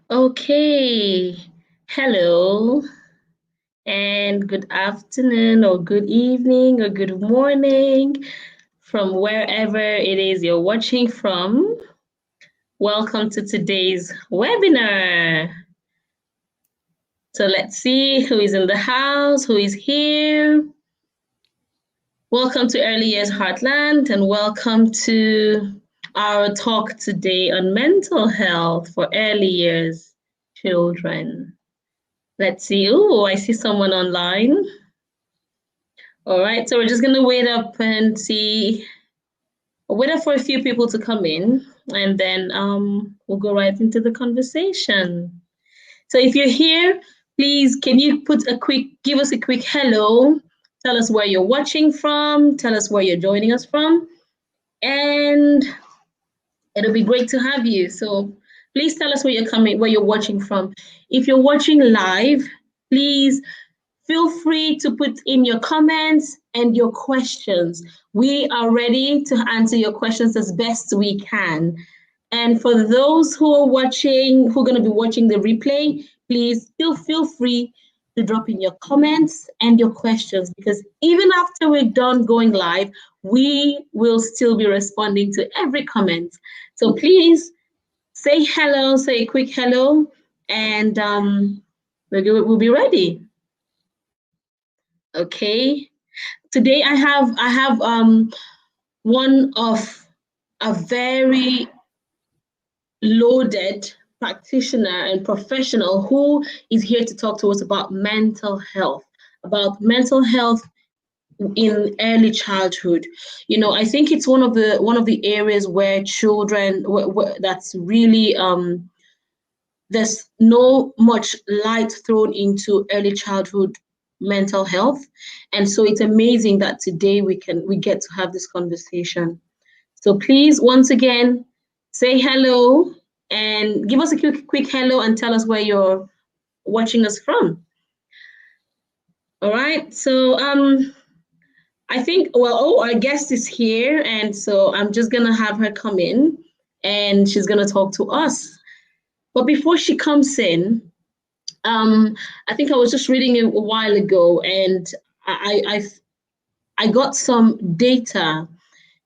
Okay. Hello and good afternoon or good evening or good morning from wherever it is you're watching from. Welcome to today's webinar. So let's see who is in the house, who is here. Welcome to Early Years Heartland and welcome to our talk today on mental health for early years children. Let's see. Oh, I see someone online. All right, so we're just gonna wait up and see. Wait up for a few people to come in, and then we'll go right into the conversation. So if you're here, please can you give us a quick hello? Tell us where you're watching from. Tell us where you're joining us from, and it'll be great to have you. So please tell us where you're watching from. If you're watching live, please feel free to put in your comments and your questions. We are ready to answer your questions as best we can. And for those who are going to be watching the replay, please feel free to drop in your comments and your questions because even after we're done going live, we will still be responding to every comment. So please say hello, say a quick hello, and we'll be ready. Okay. Today I have one of a very loaded practitioner and professional who is here to talk to us about mental health in early childhood. You know, I think it's one of the areas where children that's really there's no much light thrown into early childhood mental health, and so it's amazing that today we get to have this conversation. So please once again say hello and give us a quick hello and tell us where you're watching us from. All right, so I think, our guest is here, and so I'm just gonna have her come in and she's gonna talk to us. But before she comes in, I think I was just reading a while ago, and I I got some data,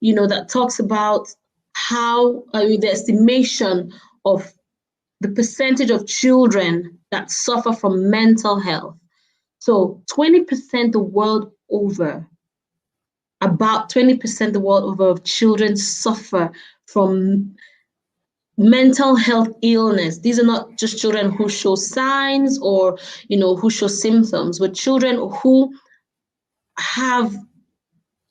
that talks about how the estimation of the percentage of children that suffer from mental health. So 20% the world over, about 20% the world over of children suffer from mental health illness. These are not just children who show signs or who show symptoms, but children who have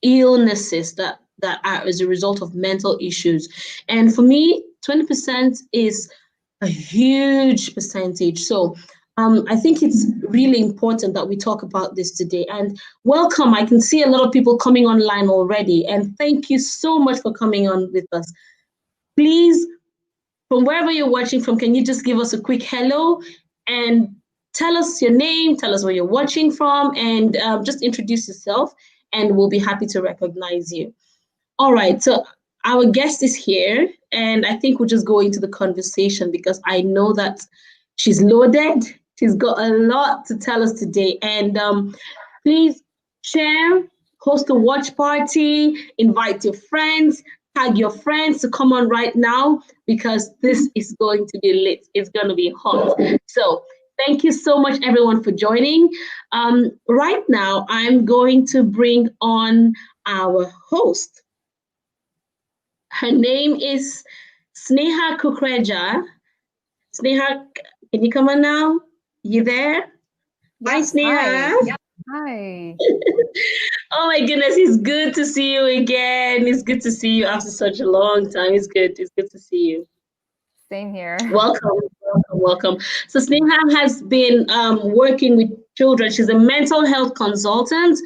illnesses that are as a result of mental issues. And for me, 20% is a huge percentage. So I think it's really important that we talk about this today. And welcome. I can see a lot of people coming online already. And thank you so much for coming on with us. Please, from wherever you're watching from, can you just give us a quick hello and tell us your name, tell us where you're watching from, and just introduce yourself, and we'll be happy to recognize you. All right, so our guest is here, and I think we'll just go into the conversation because I know that she's loaded. She's got a lot to tell us today. And please share, host a watch party, invite your friends, tag your friends to come on right now because this is going to be lit. It's going to be hot. So thank you so much, everyone, for joining. Right now, I'm going to bring on our host. Her name is Sneha Kukreja. Sneha, can you come on now? You there? Yes, Hi, Sneha. hi. Hi. Oh my goodness, it's good to see you again. It's good to see you after such a long time. It's good. It's good to see you. Same here. Welcome, welcome, welcome. So Sneha has been working with children. She's a mental health consultant,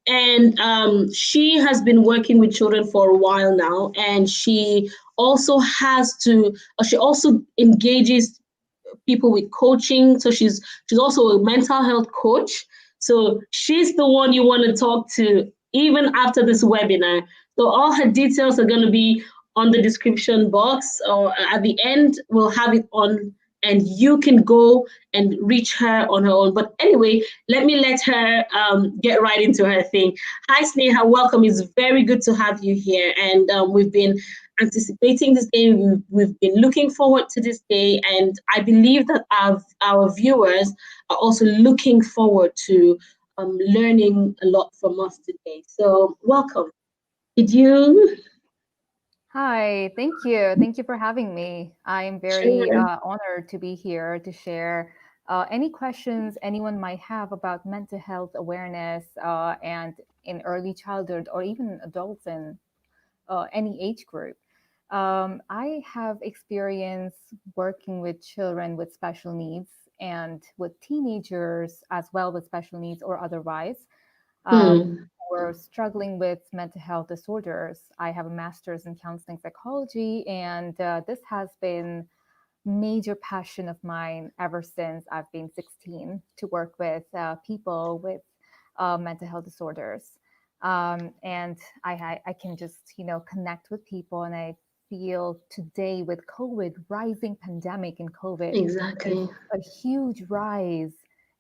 and she has been working with children for a while now. And she also she also engages people with coaching. So she's also a mental health coach. So she's the one you want to talk to even after this webinar. So all her details are going to be on the description box, or at the end we'll have it on and you can go and reach her on her own. But anyway, let her get right into her thing. Hi, Sneha, welcome. It's very good to have you here, and we've been anticipating this day. We've been looking forward to this day, and I believe that our viewers are also looking forward to learning a lot from us today. So, welcome. Did you? Hi, thank you. Thank you for having me. I'm very Sure. honored to be here to share any questions anyone might have about mental health awareness and in early childhood or even adults in any age group. I have experience working with children with special needs and with teenagers as well with special needs or otherwise Hmm. who are struggling with mental health disorders. I have a master's in counseling psychology, and this has been major passion of mine ever since I've been 16 to work with people with mental health disorders. And I can just, connect with people. And I feel today with COVID, rising pandemic in COVID, there's Exactly. a huge rise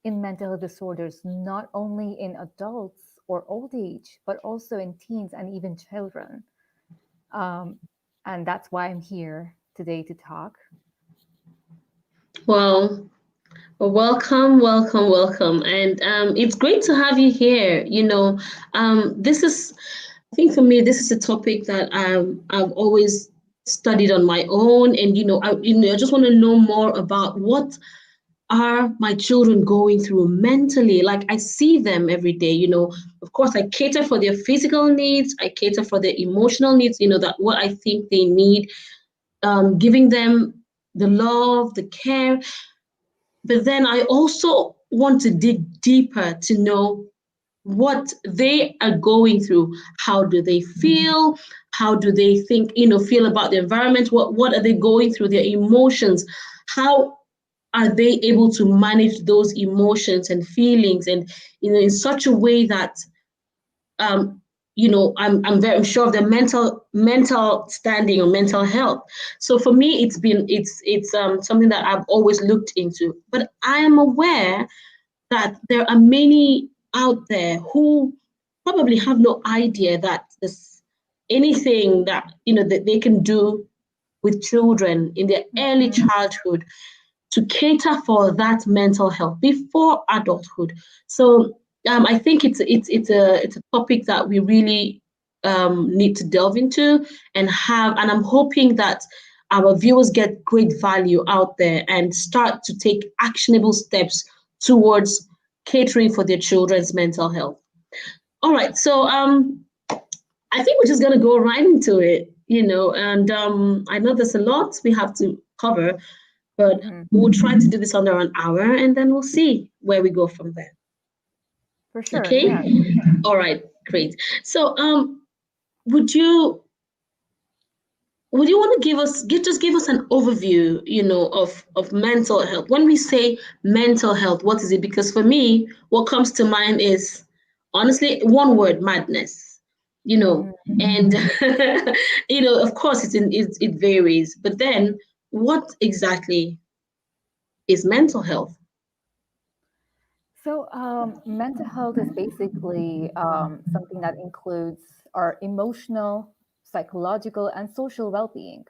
in mental health disorders, not only in adults or old age, but also in teens and even children. Um, and that's why I'm here today to talk. Well, welcome, welcome, welcome. And it's great to have you here. This is, I think for me, this is a topic that I've always studied on my own. And, I just want to know more about what are my children going through mentally. Like I see them every day, of course, I cater for their physical needs, I cater for their emotional needs, that what I think they need, giving them the love, the care. But then I also want to dig deeper to know what they are going through. How do they feel? How do they think, feel about the environment? What are they going through? Their emotions. How are they able to manage those emotions and feelings and in such a way that um, I'm sure of their mental standing or mental health. So for me, it's something that I've always looked into. But I am aware that there are many out there who probably have no idea that there's anything that that they can do with children in their early Mhm. childhood to cater for that mental health before adulthood. So I think it's a topic that we really need to delve into and I'm hoping that our viewers get great value out there and start to take actionable steps towards catering for their children's mental health. All right, so I think we're just gonna go right into it, and I know there's a lot we have to cover, but Mhm. we'll try to do this under an hour and then we'll see where we go from there. For sure. Okay? Yes. All right, great. So would you want to just give us an overview, of mental health? When we say mental health, what is it? Because for me, what comes to mind is honestly one word: madness. Mhm. And of course it varies, but then what exactly is mental health? So, mental health is basically something that includes our emotional, psychological, and social well being.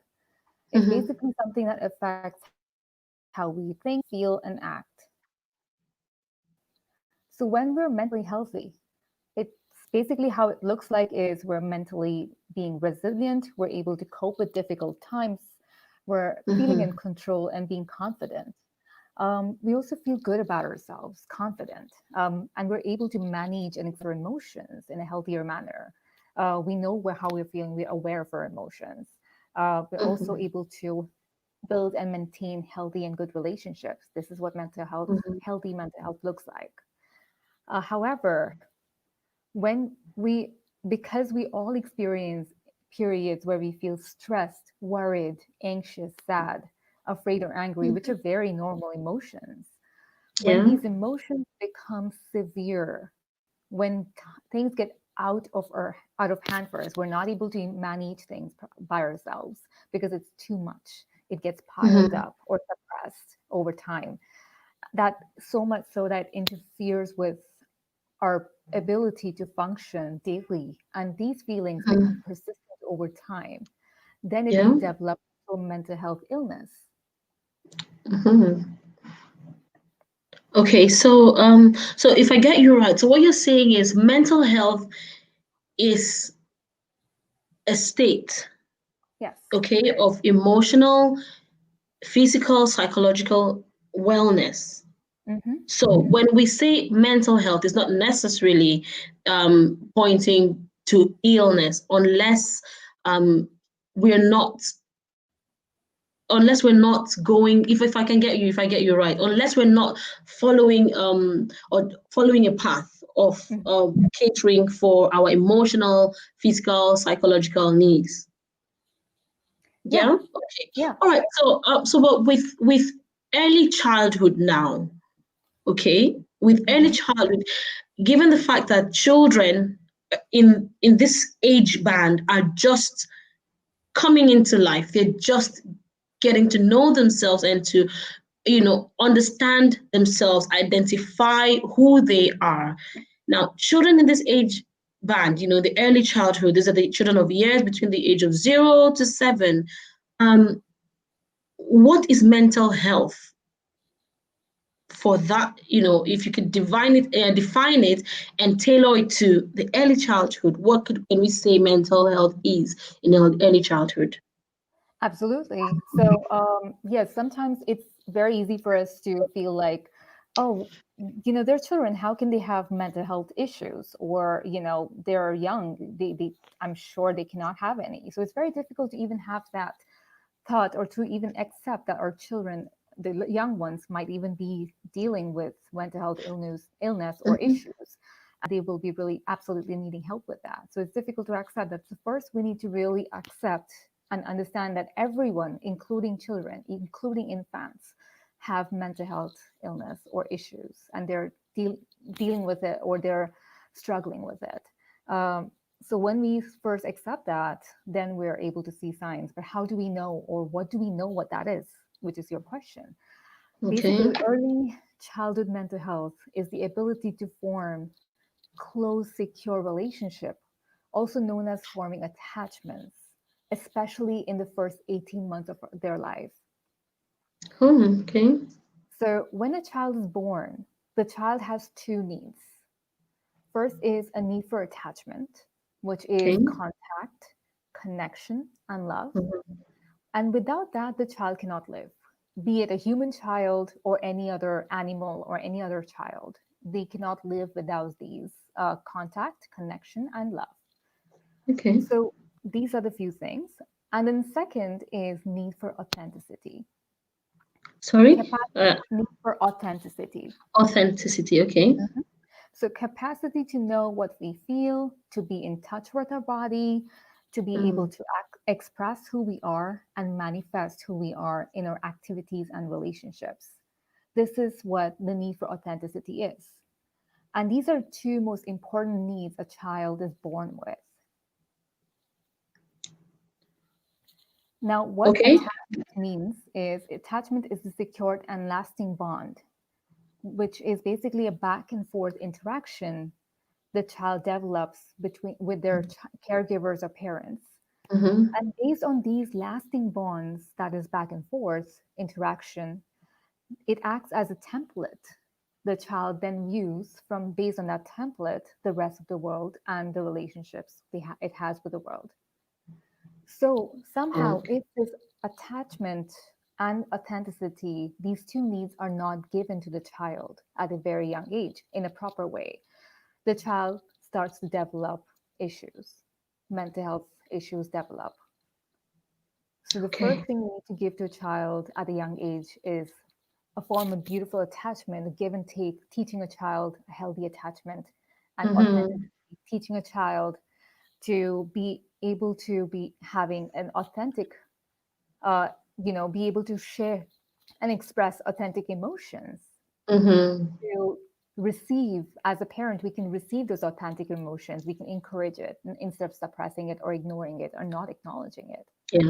It's Mhm. basically something that affects how we think, feel, and act. So, when we're mentally healthy, it's basically how it looks like is we're mentally being resilient, we're able to cope with difficult times, we're feeling in Mhm. control and being confident. We also feel good about ourselves, confident, and we're able to manage and express our emotions in a healthier manner. We know how we're feeling, we're aware of our emotions. We're also Mhm. able to build and maintain healthy and good relationships. This is what mental health, Mhm. healthy mental health looks like. However, when we, because we all experience periods where we feel stressed, worried, anxious, sad, afraid, or angry, which are very normal emotions. When Yeah. these emotions become severe, when things get out of hand for us, we're not able to manage things by ourselves because it's too much. it gets piled up or suppressed over time. That so much so that it interferes with our ability to function daily. And these feelings become persistent over time. Then it Yeah. can develop to mental health illness. Okay, so if I get you right, so what you're saying is mental health is a state, Yes. okay, of emotional, physical, psychological wellness. Mm-hmm. So when we say mental health, it's not necessarily pointing to illness um, we're not we're not going, if I can get you, if I get you right, unless we're not following or following a path Mm-hmm. of catering for our emotional, physical, psychological needs. Yeah. Yeah. Okay. Yeah. All right. So but with early childhood now, okay, with early Mm-hmm. childhood, given the fact that children in this age band are just coming into life, they're just getting to know themselves and to understand themselves, identify who they are. Now children in this age band, the early childhood, these are the children of years between the age of 0 to 7. um what is mental health for that? If you could define it and tailor it to the early childhood, can we say mental health is in early childhood? Absolutely. So, yes, sometimes it's very easy for us to feel like, oh, they're children. How can they have mental health issues? Or, they're young. I'm sure they cannot have any. So it's very difficult to even have that thought or to even accept that our children, the young ones, might even be dealing with mental health illness or Mhm. issues. They will be really absolutely needing help with that. So it's difficult to accept that. So first, we need to really accept and understand that everyone, including children, including infants, have mental health illness or issues, and they're dealing with it or they're struggling with it. So when we first accept that, then we're able to see signs. But how do we know, or what do we know what that is, which is your question? Okay. Basically, early childhood mental health is the ability to form close, secure relationship, also known as forming attachments, especially in the first 18 months of their life. Okay. So when a child is born, the child has two needs. First is a need for attachment, which is Okay. contact, connection, and love. Mhm. And without that, the child cannot live, be it a human child or any other animal or any other child. They cannot live without these contact, connection, and love. Okay. So these are the few things. And then second is need for authenticity. Sorry. Need for authenticity. Authenticity. Okay. Mhm. So capacity to know what we feel, to be in touch with our body, to be able Mm. to express who we are and manifest who we are in our activities and relationships. This is what the need for authenticity is. And these are two most important needs a child is born with. Now, what Okay. attachment means is attachment is a secured and lasting bond, which is basically a back and forth interaction the child develops between with their caregivers or parents. Mm-hmm. And based on these lasting bonds, that is back and forth interaction, it acts as a template the child then use from based on that template the rest of the world and the relationships it has with the world. So somehow, Okay. if this attachment and authenticity, these two needs are not given to the child at a very young age in a proper way, the child starts to develop issues, mental health issues develop. So the first Okay. thing we need to give to a child at a young age is a form of beautiful attachment, a give and take, teaching a child a healthy attachment and Mm-hmm. authenticity, teaching a child to be able to be having an authentic, uh, be able to share and express authentic emotions, Mm-hmm. to receive as a parent we can receive those authentic emotions, we can encourage it instead of suppressing it or ignoring it or not acknowledging it. Yeah.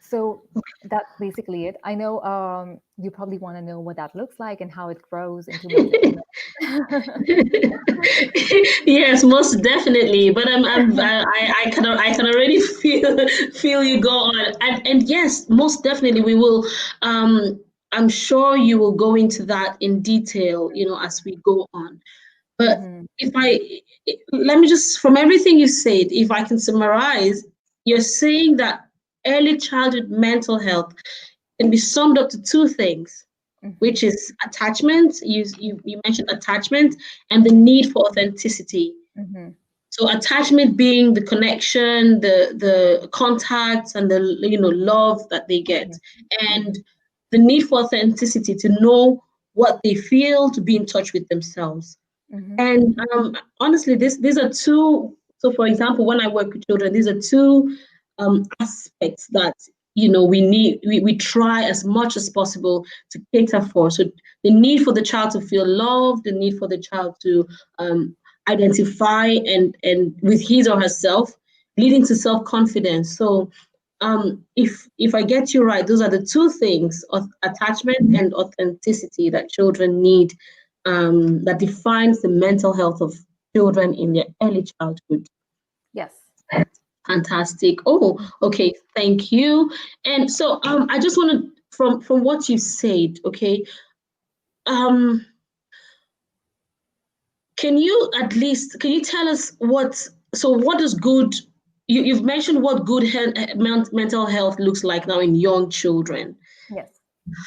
So that's basically it. I know you probably want to know what that looks like and how it grows into mental illness. Yes, most definitely. But I can already feel you go on. And yes, most definitely we will. I'm sure you will go into that in detail, as we go on. But Hmm. if I let me just, from everything you said, if I can summarize, you're saying that early childhood mental health can be summed up to two things, Hmm. which is attachment. You mentioned attachment and the need for authenticity. Hmm. So attachment being the connection, the contacts, and the love that they get, Hmm. and Hmm. the need for authenticity to know what they feel, to be in touch with themselves. Hmm. And honestly, these are two. So, for example, when I work with children, these are two aspects that we try as much as possible to cater for. So, the need for the child to feel loved, the need for the child to um, identify and with his or herself, leading to self confidence. So, if I get you right, those are the two things of attachment and authenticity that children need, that defines the mental health of children in their early childhood. Yes. Fantastic. Oh, okay. Thank you. And so, I just want to, from what you said, okay, um, can you tell us what does good, you've mentioned what good mental health looks like now in young children. Yes.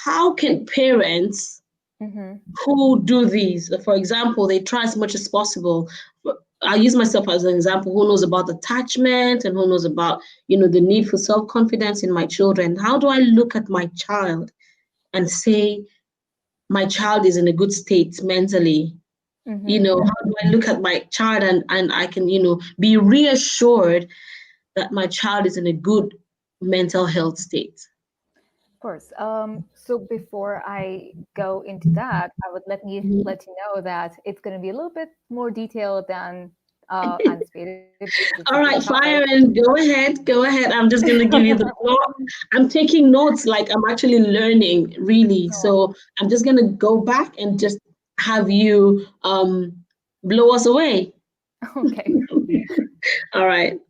How can parents Hmm. who do these, for example, they try as much as possible. I use myself as an example, who knows about attachment and who knows about, the need for self-confidence in my children. How do I look at my child and say my child is in a good state mentally? Hmm. How do I look at my child and I can, be reassured that my child is in a good mental health state? Of course. So before I go into that, I would Mhm. let you know that it's going to be a little bit more detailed than anticipated because it's a big All right, topic. fire and go ahead. Go ahead. I'm just going to give you the floor. I'm taking notes like I'm actually learning, really. So I'm just going to go back and just have you blow us away. Okay. All right.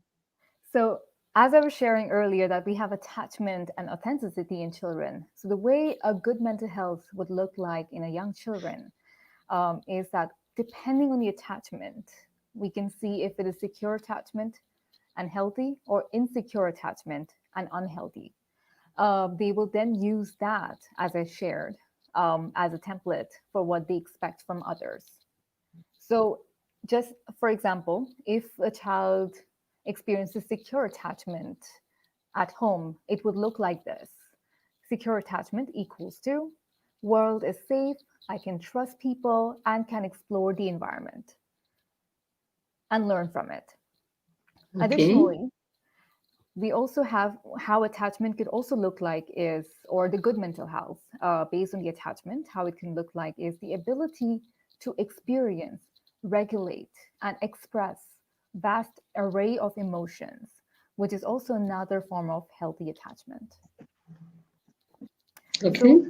So, as I was sharing earlier, that we have attachment and authenticity in children. So, the way a good mental health would look like in a young children is that depending on the attachment, we can see if it is secure attachment and healthy or insecure attachment and unhealthy. They will then use that, as I shared, as a template for what they expect from others. So, just for example, if a child experiences secure attachment at home, it would look like this: secure attachment equals to world is safe, I can trust people, and can explore the environment and learn from it. Okay. Additionally, we also have how attachment could also look like is, or the good mental health based on the attachment, how it can look like is the ability to experience, regulate, and express vast array of emotions, which is also another form of healthy attachment. Okay. So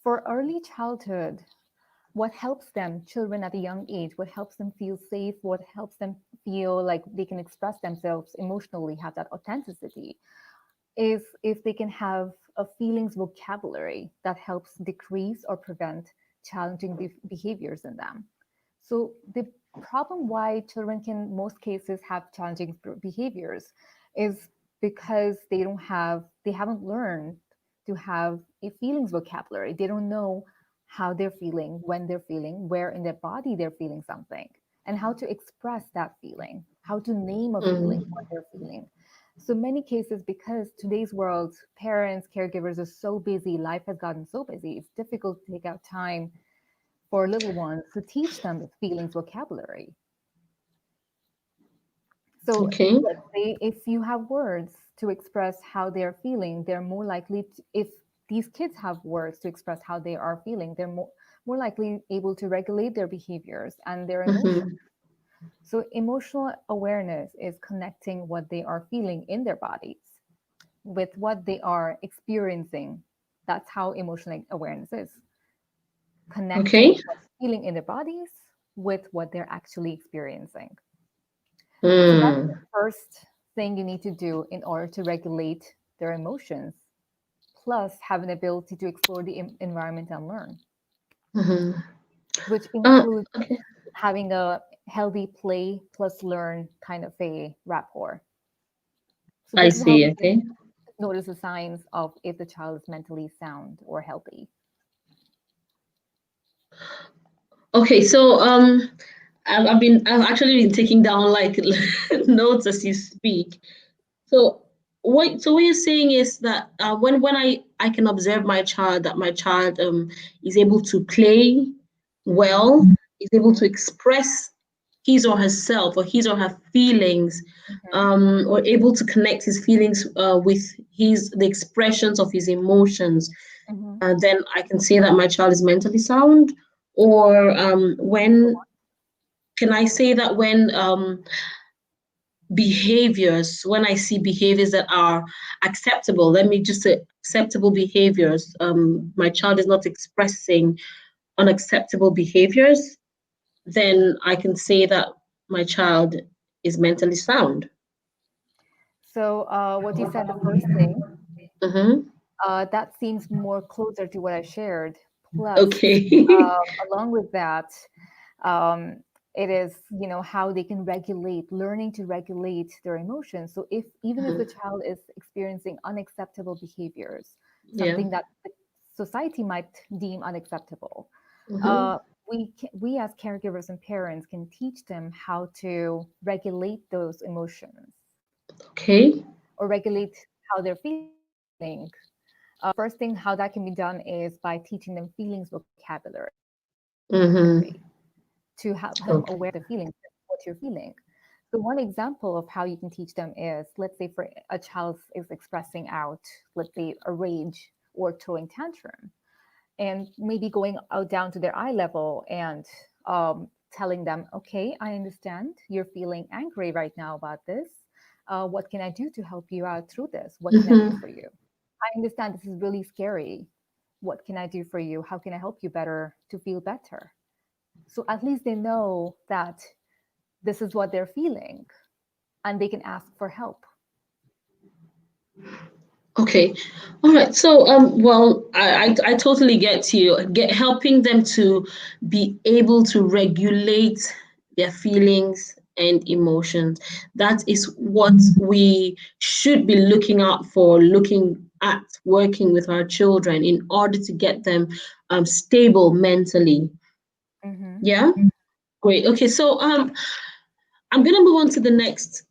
for early childhood, what helps them, children at a young age, what helps them feel safe, what helps them feel like they can express themselves emotionally, have that authenticity, is if they can have a feelings vocabulary that helps decrease or prevent challenging behaviors in them. So the problem why children can most cases have challenging behaviors is because they haven't learned to have a feelings vocabulary. They don't know how they're feeling, when they're feeling, where in their body they're feeling something, and how to express that feeling, how to name a feeling, Mm, what they're feeling. So many cases, because today's world, parents, caregivers are so busy, life has gotten so busy, it's difficult to take out time for little ones to teach them the feelings vocabulary. So okay. let's say if you have words to express how they're feeling, they're more likely to, if these kids have words to express how they are feeling, they're more likely able to regulate their behaviors and their emotions. Hmm. So emotional awareness is connecting what they are feeling in their bodies with what they are experiencing. That's how emotional awareness is, connecting Okay. what's feeling in their bodies with what they're actually experiencing. So that's the Mm. first thing you need to do in order to regulate their emotions, plus have an ability to explore the environment and learn, Mm-hmm. which Uh, includes okay. having a healthy play plus learn kind of a rapport. So I this is how see. we can Okay. notice the signs of if the child is mentally sound or healthy. Okay. So I've actually been taking down like notes as you speak. So what you're saying is that when I can observe my child, that my child is able to play well, is able Hmm. to express his or herself or his or her feelings, Hmm. or able to connect his feelings with his the expressions of his emotions, Hmm. then I can say that my child is mentally sound. Or when can I say that when I see behaviors that are acceptable, let me just say acceptable behaviors, my child is not expressing unacceptable behaviors, then I can say that my child is mentally sound. So what you said, the first thing, Mm-hmm. that seems more closer to what I shared. Plus, Okay. along with that, um, it is, how they can regulate, learning to regulate their emotions. So if even if the Mhm. child is experiencing unacceptable behaviors, Yeah. something that the society might deem unacceptable, Mm-hmm. uh, we as caregivers and parents can teach them how to regulate those emotions Okay. or regulate how they're feeling. First thing, how that can be done is by teaching them feelings vocabulary Mm-hmm. to have them aware of the Okay. feelings, what you're feeling. So one example of how you can teach them is, let's say for a child is expressing out, let's say a rage or throwing tantrum, and maybe going out down to their eye level and telling them, okay, I understand you're feeling angry right now about this. What can I do to help you out through this? What can I do Mm-hmm. for you? I understand this is really scary. What can I do for you? How can I help you better to feel better? So at least they know that this is what they're feeling and they can ask for help. Okay. All right. So, well, I totally get you. Get helping them to be able to regulate their feelings and emotions. That is what we should be looking out for, looking at working with our children in order to get them stable mentally. Hmm. Yeah. Great. Okay. So, I'm gonna move on to the next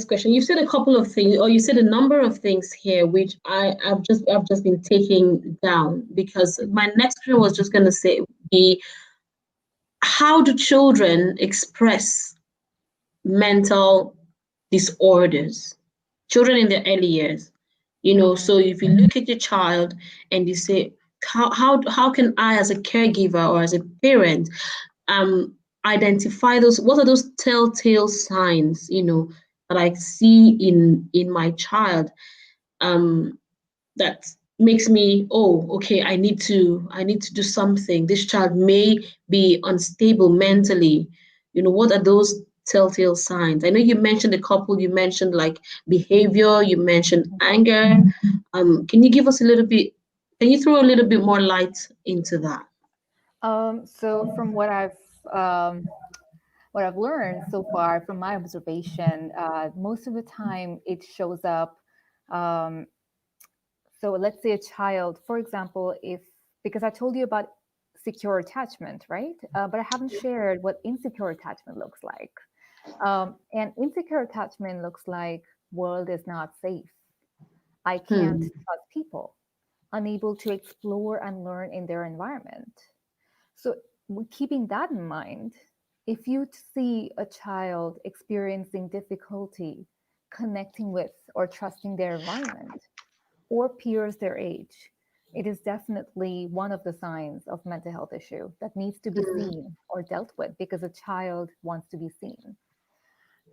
question. You said a couple of things, or you said a number of things here, which I've just been taking down because Hmm. my next question was just gonna say be how do children express mental disorders? Children in their early years, Hmm. so if you look at your child and you say, how can I as a caregiver or as a parent um identify those, what are those telltale signs, that I see in my child, um that makes me, oh, okay, I need to do something. This child may be unstable mentally. What are those telltale signs? I know you mentioned a couple. You mentioned like behavior, you mentioned anger. Can you give us a little bit, can you throw a little bit more light into that? So from um, what I've learned so far from my observation, most of the time it shows up. Um, so let's say a child, for example, if because I told you about secure attachment, right? But I haven't shared what insecure attachment looks like. And insecure attachment looks like world is not safe. I can't Hmm. trust people, unable to explore and learn in their environment. So, keeping that in mind, if you see a child experiencing difficulty connecting with or trusting their environment or peers their age, it is definitely one of the signs of mental health issue that needs to be Hmm. seen or dealt with because a child wants to be seen.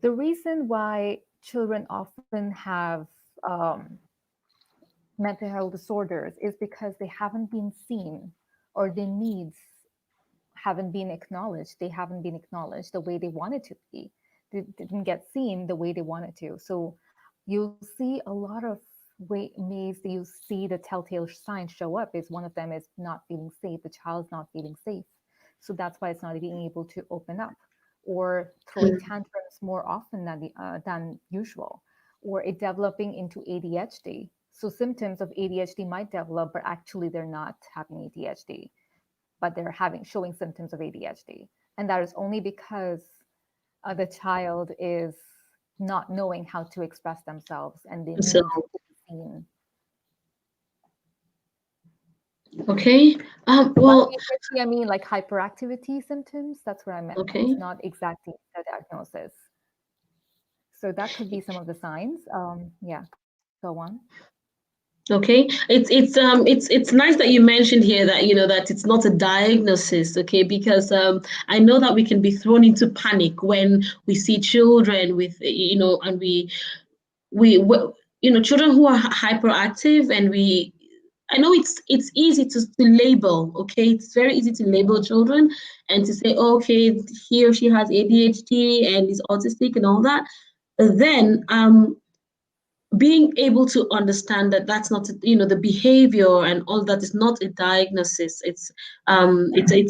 The reason why children often have um, mental health disorders is because they haven't been seen, or their needs haven't been acknowledged. They haven't been acknowledged the way they wanted to be. They didn't get seen the way they wanted to. So you'll see a lot of ways that you see the telltale signs show up. Is one of them is not feeling safe. The child's not feeling safe. So that's why it's not being able to open up, or throwing tantrums more often than usual, or it developing into ADHD. So symptoms of ADHD might develop, but actually they're not having ADHD, but they're having showing symptoms of ADHD, and that is only because the child is not knowing how to express themselves, and they So, need to be seen. okay. By Well, ADHD, I mean like hyperactivity symptoms. That's what I meant. okay. It's not exactly a diagnosis. So that could be some of the signs. Yeah, go on. Okay, it's nice that you mentioned here that that it's not a diagnosis, okay? Because I know that we can be thrown into panic when we see children with and we children who are hyperactive, and I know it's easy to label, okay? It's very easy to label children and to say, oh, okay, he or she has ADHD and is autistic and all that. But then being able to understand that that's not the behavior and all that is not a diagnosis. It's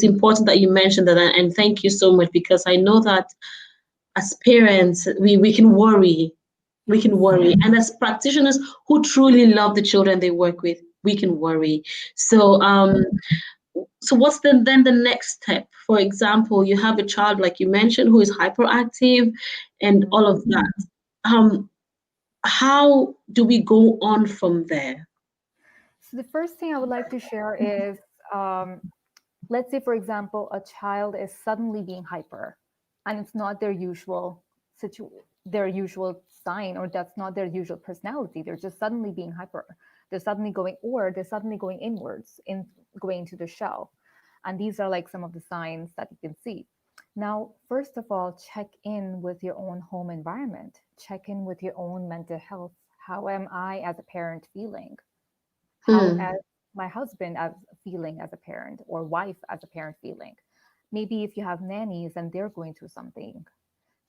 important that you mentioned that, and thank you so much, because I know that as parents we can worry. We Yes. can worry, and as practitioners who truly love the children they work with, we can worry. So what's then the next step? For example, you have a child, like you mentioned, who is hyperactive and Mhm. all of that. um how do we go on from there? So the first thing I would like to share is, um, let's say, for example, a child is suddenly being hyper, and it's not their usual sign, or that's not their usual personality. They're just suddenly being hyper. They're suddenly going inwards, going into the shell. And these are like some of the signs that you can see. Now, first of all, check in with your own home environment. Check in with your own mental health. How am I as a parent feeling? How Hmm. as my husband as feeling as a parent, or wife as a parent feeling? Maybe if you have nannies and they're going through something.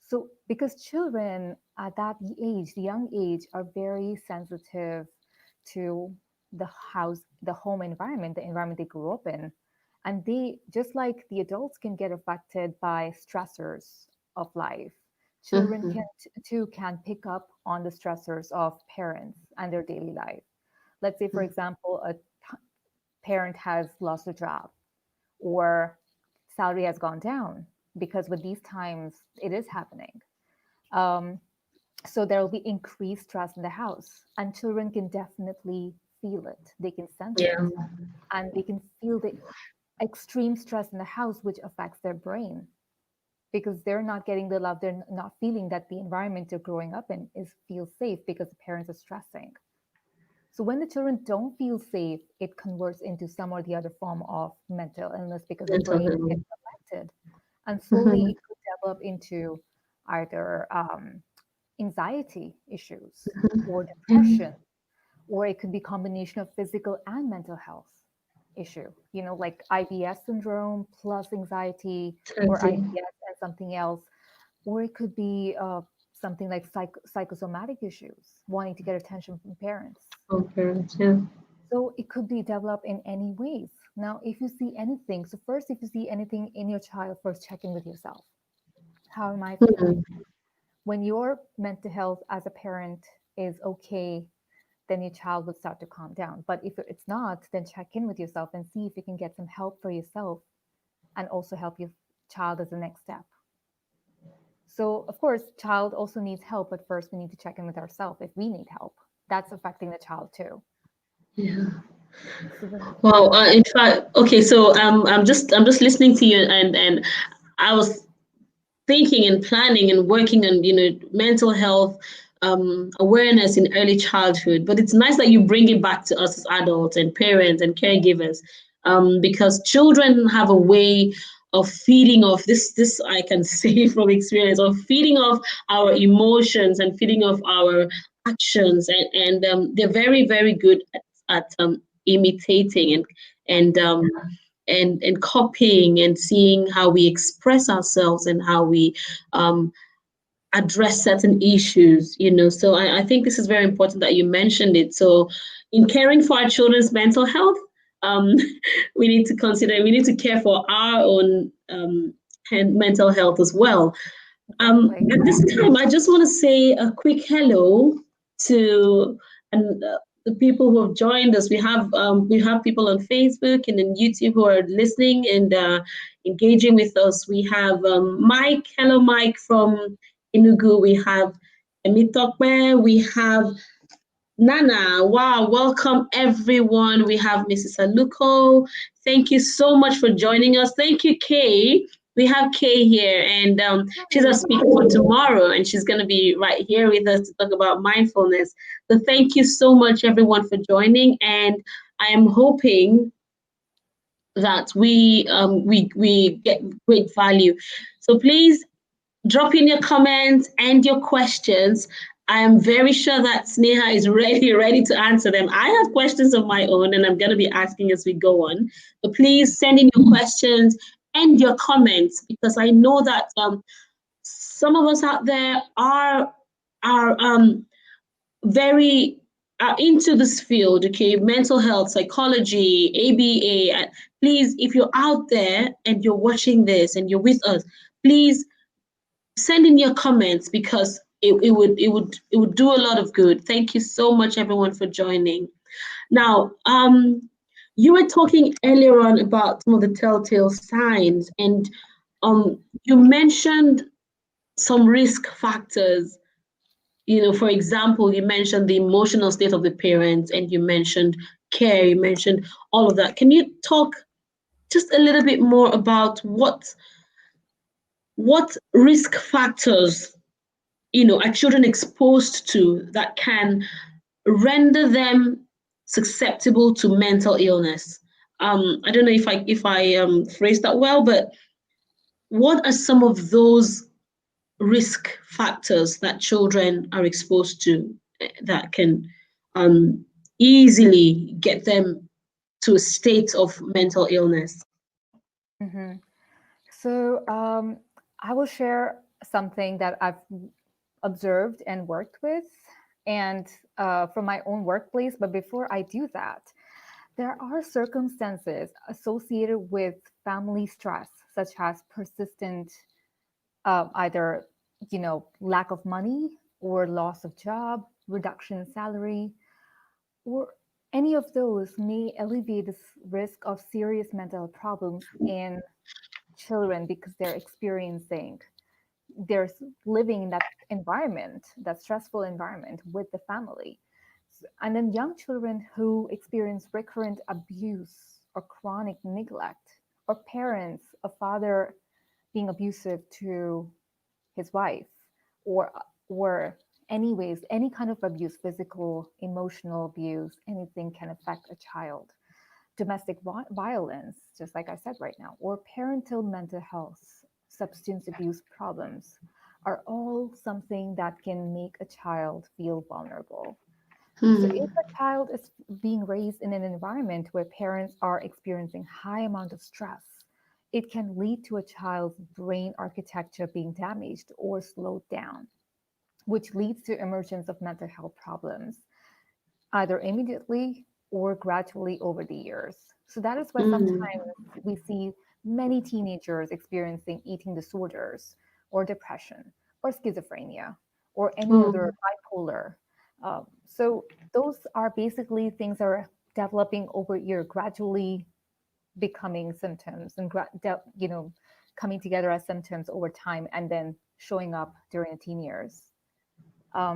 So because children at that age, the young age, are very sensitive to the home environment, the environment they grew up in. And they, just like the adults can get affected by stressors of life, children Mhm. too can pick up on the stressors of parents and their daily life. Let's say, for example, a parent has lost a job, or salary has gone down, because with these times it is happening. Um, so there will be increased stress in the house, and children can definitely feel it. They can sense it, Yeah. and they can feel the extreme stress in the house, which affects their brain, because they're not getting the love. They're not feeling that the environment they're growing up in is feels safe, because the parents are stressing. So when the children don't feel safe, it converts into some or the other form of mental illness, because the Mental brain is health. getting affected. And slowly Mhm. it could develop into either anxiety issues, or depression, Mhm. or it could be combination of physical and mental health issue, like IBS syndrome plus anxiety, or Certainly. IBS and something else. Or it could be something like psychosomatic issues, wanting to get attention from parents. Oh, parents, yeah. So it could be developed in any ways. Now, if you see anything, so first, if you see anything in your child, first check in with yourself. How am I feeling? Mhm. When your mental health as a parent is okay, then your child will start to calm down. But if it's not, then check in with yourself and see if you can get some help for yourself, and also help your child as the next step. So, of course, child also needs help, but first we need to check in with ourselves if we need help. That's affecting the child too. Yeah. So then, Wow. yeah. In fact, okay. So I'm just listening to you, and I was thinking and planning and working on mental health awareness in early childhood. But it's nice that you bring it back to us as adults and parents and caregivers, because children have a way of feeding off this I can say from experience, of feeding off our emotions and feeding off our actions, and they're very, very good at at imitating and and copying and seeing how we express ourselves and how we um, address certain issues, So I think this is very important that you mentioned it. So in caring for our children's mental health, um, we need to care for our own mental health as well. Exactly. At this time, I just want to say a quick hello to the people who have joined us. We have people on Facebook and on YouTube who are listening and engaging with us. We have Mike. Hello, Mike from Enugu. We have Emitokwe. We have Nana, wow, welcome everyone. We have Mrs. Aluko. Thank you so much for joining us. Thank you, Kay. We have Kay here, and she's a Hi. speaker for tomorrow, and she's going to be right here with us to talk about mindfulness. So, thank you so much, everyone, for joining. And I am hoping that we get great value. So, please drop in your comments and your questions. I am very sure that Sneha is ready to answer them. I have questions of my own and I'm going to be asking as we go on. But please send in your questions and your comments because I know that some of us out there are very into this field, okay? Mental health, psychology, ABA. Please, if you're out there and you're watching this and you're with us, please send in your comments because it would do a lot of good. Thank you so much everyone for joining. Now, you were talking earlier on about some of the telltale signs, and you mentioned some risk factors. For example, you mentioned the emotional state of the parents, and you mentioned care, you mentioned all of that. Can you talk just a little bit more about what risk factors are children exposed to that can render them susceptible to mental illness? I don't know if I phrased that well, but what are some of those risk factors that children are exposed to that can um, easily get them to a state of mental illness? hmm So I will share something that I've observed and worked with, and from my own workplace. But before I do that, there are circumstances associated with family stress, such as persistent either lack of money or loss of job, reduction in salary, or any of those may elevate this risk of serious mental problems in children because they're living in that environment, that stressful environment with the family. And then young children who experience recurrent abuse or chronic neglect, or parents, a father being abusive to his wife, or anyways, any kind of abuse, physical, emotional abuse, anything can affect a child. Domestic violence, just like I said right now, or parental mental health, substance abuse problems are all something that can make a child feel vulnerable. So if Hmm. a child is being raised in an environment where parents are experiencing high amount of stress, it can lead to a child's brain architecture being damaged or slowed down, which leads to emergence of mental health problems, either immediately or gradually over the years. So that is why Hmm. sometimes we see many teenagers experiencing eating disorders or depression or schizophrenia or any other Hmm. bipolar. So those are basically things that are developing over year, gradually becoming symptoms and coming together as symptoms over time and then showing up during the teen years.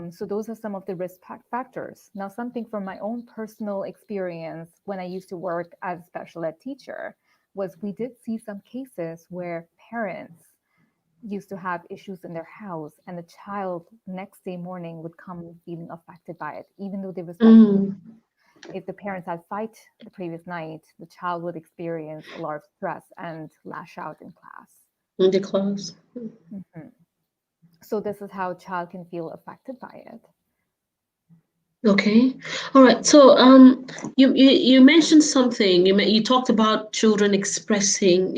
So those are some of the risk factors. Now, something from my own personal experience when I used to work as a special ed teacher was we did see some cases where parents used to have issues in their house and the child next day morning would come feeling affected by it, even though they were special needs. Hmm. If the parents had fight the previous night, the child would experience a lot of stress and lash out in class. In the class. Mhm. So this is how a child can feel affected by it. Okay. All right. So, you mentioned something. You talked about children expressing,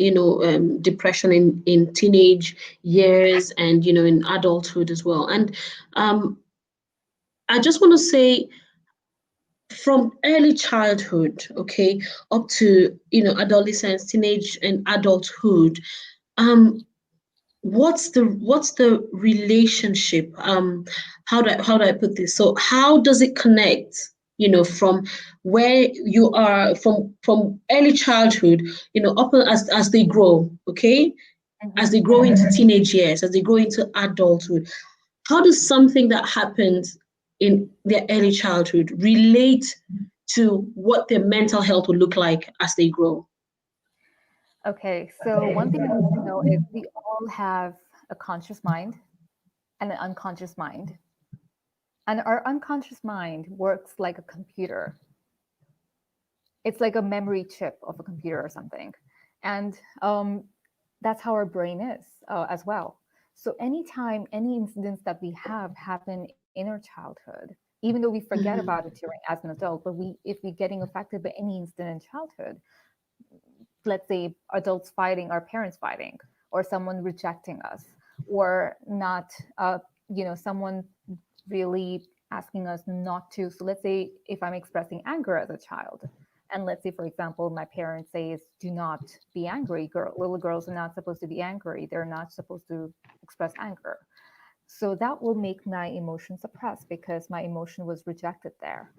depression in teenage years and, in adulthood as well. And um, I just want to say, from early childhood, okay, up to, adolescence, teenage, and adulthood, um, what's the relationship, how do I put this, so how does it connect, from where you are, from early childhood, up as they grow, okay, as Hmm. they grow into teenage years, as they grow into adulthood, how does something that happens in their early childhood relate to what their mental health will look like as they grow? Okay, so one thing we need to know is we all have a conscious mind and an unconscious mind. And our unconscious mind works like a computer. It's like a memory chip of a computer or something. And that's how our brain is as well. So anytime any incidents that we have happen in our childhood, even though we forget about it Mm-hmm. during as an adult, but we if we're getting affected by any incident in childhood, let's say adults fighting, our parents fighting, or someone rejecting us, or not, someone really asking us not to. So let's say if I'm expressing anger as a child, and let's say, for example, my parents says, "Do not be angry. Little girls are not supposed to be angry. They're not supposed to express anger." So that will make my emotion suppressed because my emotion was rejected there,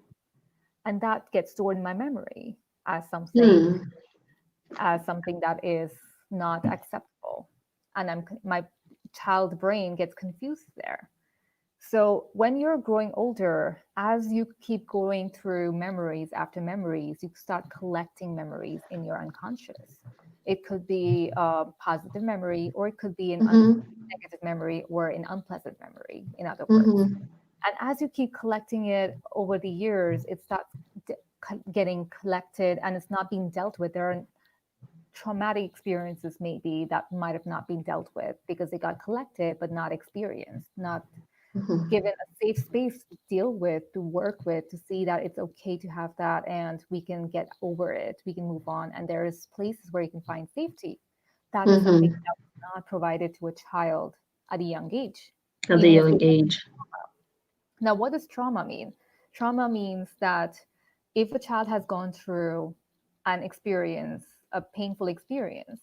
and that gets stored in my memory as something Hmm. that is not acceptable, and my child brain gets confused there. So when you're growing older, as you keep going through memories after memories, you start collecting memories in your unconscious. It could be a positive memory, or it could be an Mm-hmm. negative memory, or an unpleasant memory, in other words. Mm-hmm. And as you keep collecting it over the years, it starts getting collected and it's not being dealt with. There are traumatic experiences maybe that might have not been dealt with because they got collected but not experienced, not Mm-hmm. given a safe space to deal with, to work with, to see that it's okay to have that and we can get over it, we can move on. And there's places where you can find safety. That is something Mm-hmm. that was not provided to a child at a young age, At the even if young they. age. Now, what does trauma mean? Trauma means that if a child has gone through an experience, a painful experience,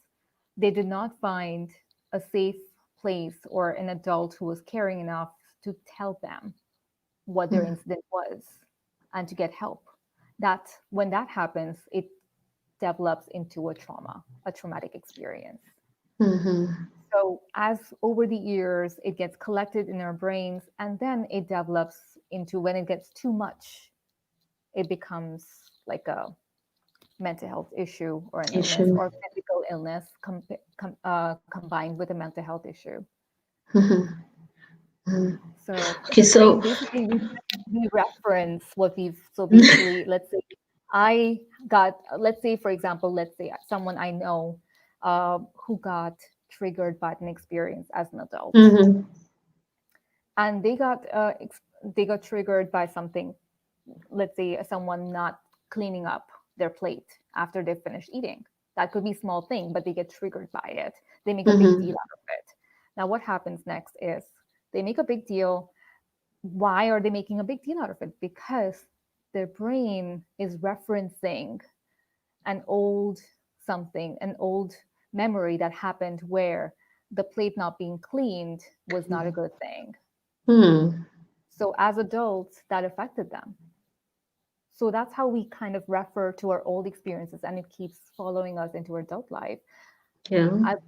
they did not find a safe place or an adult who was caring enough to tell them what their incident was and to get help. That when that happens, it develops into a trauma, a traumatic experience. Mm-hmm. So as over the years, it gets collected in our brains, and then it develops into, when it gets too much, it becomes like a mental health issue or an illness Issue. or physical illness combined with a mental health issue. Mm-hmm. Mm-hmm. So Okay, so. basically, we reference what we've, so basically, let's say I let's say, for example, let's say someone I know who got triggered by an experience as an adult, Mm-hmm. and they got triggered by something. Let's say someone not cleaning up their plate after they finish eating. That could be a small thing, but they get triggered by it. They make a big deal Mm-hmm. out of it. Now what happens next is they make a big deal. Why are they making a big deal out of it? Because their brain is referencing an old something, an old memory that happened where the plate not being cleaned was not a good thing. Hmm. So as adults, that affected them. So that's how we kind of refer to our old experiences, and it keeps following us into adult life, Yeah. as,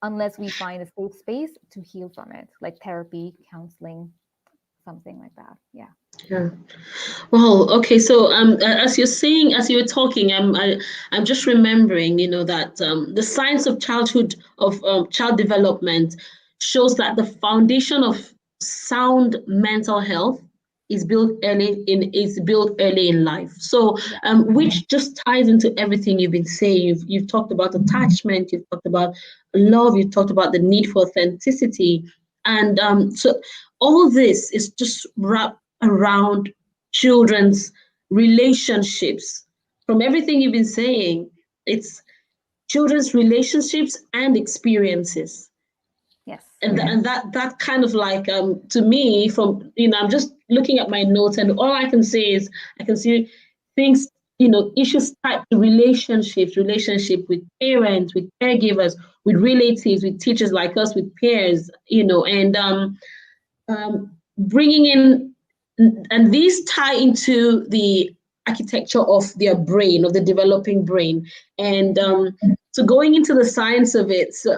unless we find a safe space to heal from it, like therapy, counseling, something like that. Yeah. Yeah. Wow. Okay. So, as you're saying, as you were talking, I'm just remembering, that the science of childhood of child development shows that the foundation of sound mental health is built early in life. So, Yeah. which just ties into everything you've been saying. You've talked about attachment. You've talked about love. You've talked about the need for authenticity, and so all this is just wrapped around children's relationships. From everything you've been saying, it's children's relationships and experiences. Yes. And that kind of like to me, from I'm just looking at my notes, and all I can say is I can see things, issues type to relationship with parents, with caregivers, with relatives, with teachers like us, with peers, and bringing in, and these tie into the architecture of their brain, of the developing brain, and so going into the science of it. So,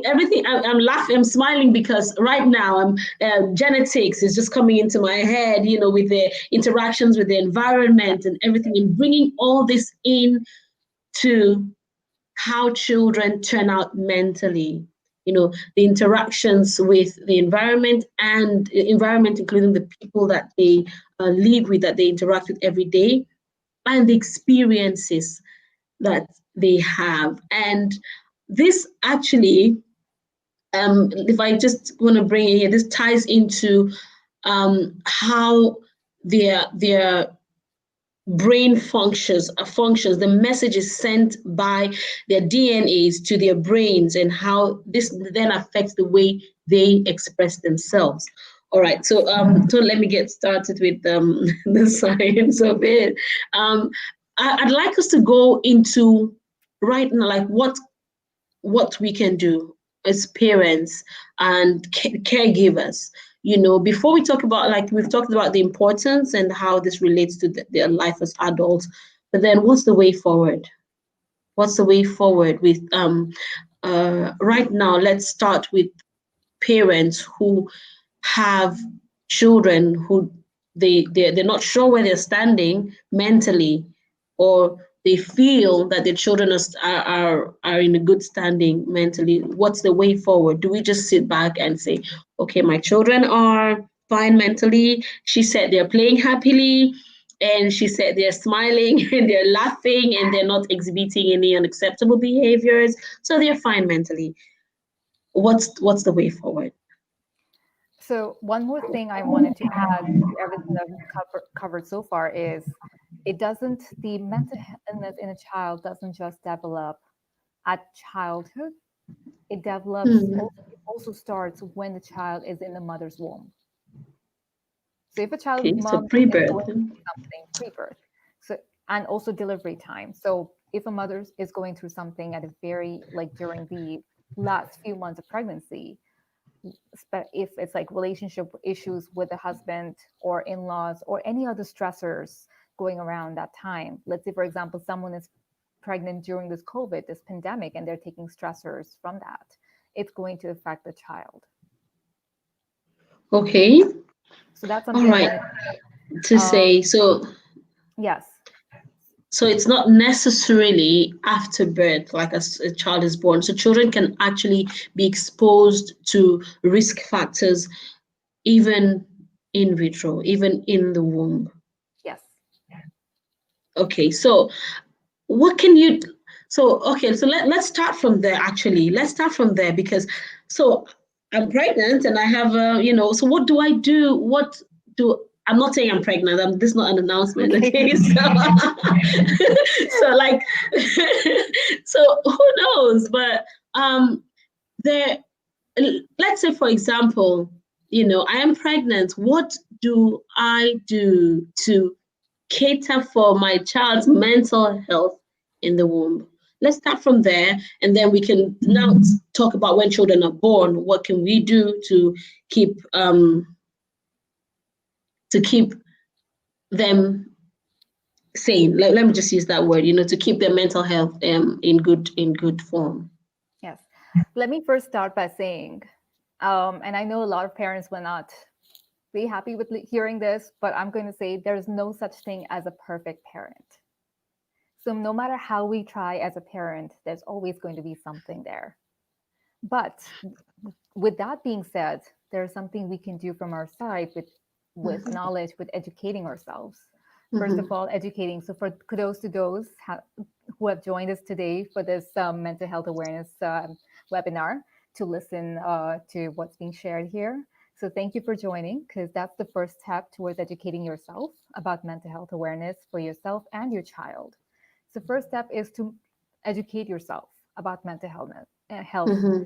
everything, I'm laughing, I'm smiling because right now genetics is just coming into my head, with the interactions with the environment and everything, and bringing all this in to how children turn out mentally, the interactions with the environment, and environment including the people that they live with, that they interact with every day, and the experiences that they have. And this actually, if I just want to bring it here, this ties into how their brain functions. The message is sent by their DNAs to their brains, and how this then affects the way they express themselves. All right, so let me get started with the science of it. I'd like us to go into right now, like what we can do as parents and caregivers. Before we talk about, like, we've talked about the importance and how this relates to their life as adults, but then what's the way forward? What's the way forward with right now? Let's start with parents who have children who they're not sure where they're standing mentally, or they feel that their children are in a good standing mentally. What's the way forward? Do we just sit back and say, okay, my children are fine mentally, she said they're playing happily, and she said they're smiling and they're laughing and they're not exhibiting any unacceptable behaviors, so they're fine mentally? What's the way forward? So one more thing I wanted to add to everything that we've covered so far is the mental illness in a child doesn't just develop at childhood. It develops, Hmm. it also starts when the child is in the mother's womb. So if a child's Okay, so mom is pre-birth. going through something pre-birth, so and also delivery time. So if a mother is going through something at a very, like, during the last few months of pregnancy, if it's like relationship issues with the husband or in-laws or any other stressors going around that time. Let's say, for example, someone is pregnant during this COVID, this pandemic, and they're taking stressors from that. It's going to affect the child. Okay. So that's All something I right. wanted To to. say, Yes. so it's not necessarily after birth, like a child is born. So children can actually be exposed to risk factors even in vitro, even in the womb. Yes. Okay, so what can you so okay, so let's start from there. Actually, let's start from there, because so I'm pregnant and I have a, so what do I do? I'm not saying I'm pregnant. This is not an announcement, Okay. okay? So like, so who knows? But there, let's say, for example, I am pregnant. What do I do to cater for my child's mental health in the womb? Let's start from there, and then we can now talk about when children are born. What can we do keep to keep them sane? Let me just use that word. To keep their mental health in good form. Yes. Let me first start by saying, and I know a lot of parents will not be happy with hearing this, but I'm going to say there's no such thing as a perfect parent. So no matter how we try as a parent, there's always going to be something there. But with that being said, there's something we can do from our side with knowledge, with educating ourselves. First of all, educating. So for kudos to those who have joined us today for this mental health awareness webinar to listen to what's being shared here. So thank you for joining, because that's the first step towards educating yourself about mental health awareness for yourself and your child. So first step is to educate yourself about mental health. Mm-hmm.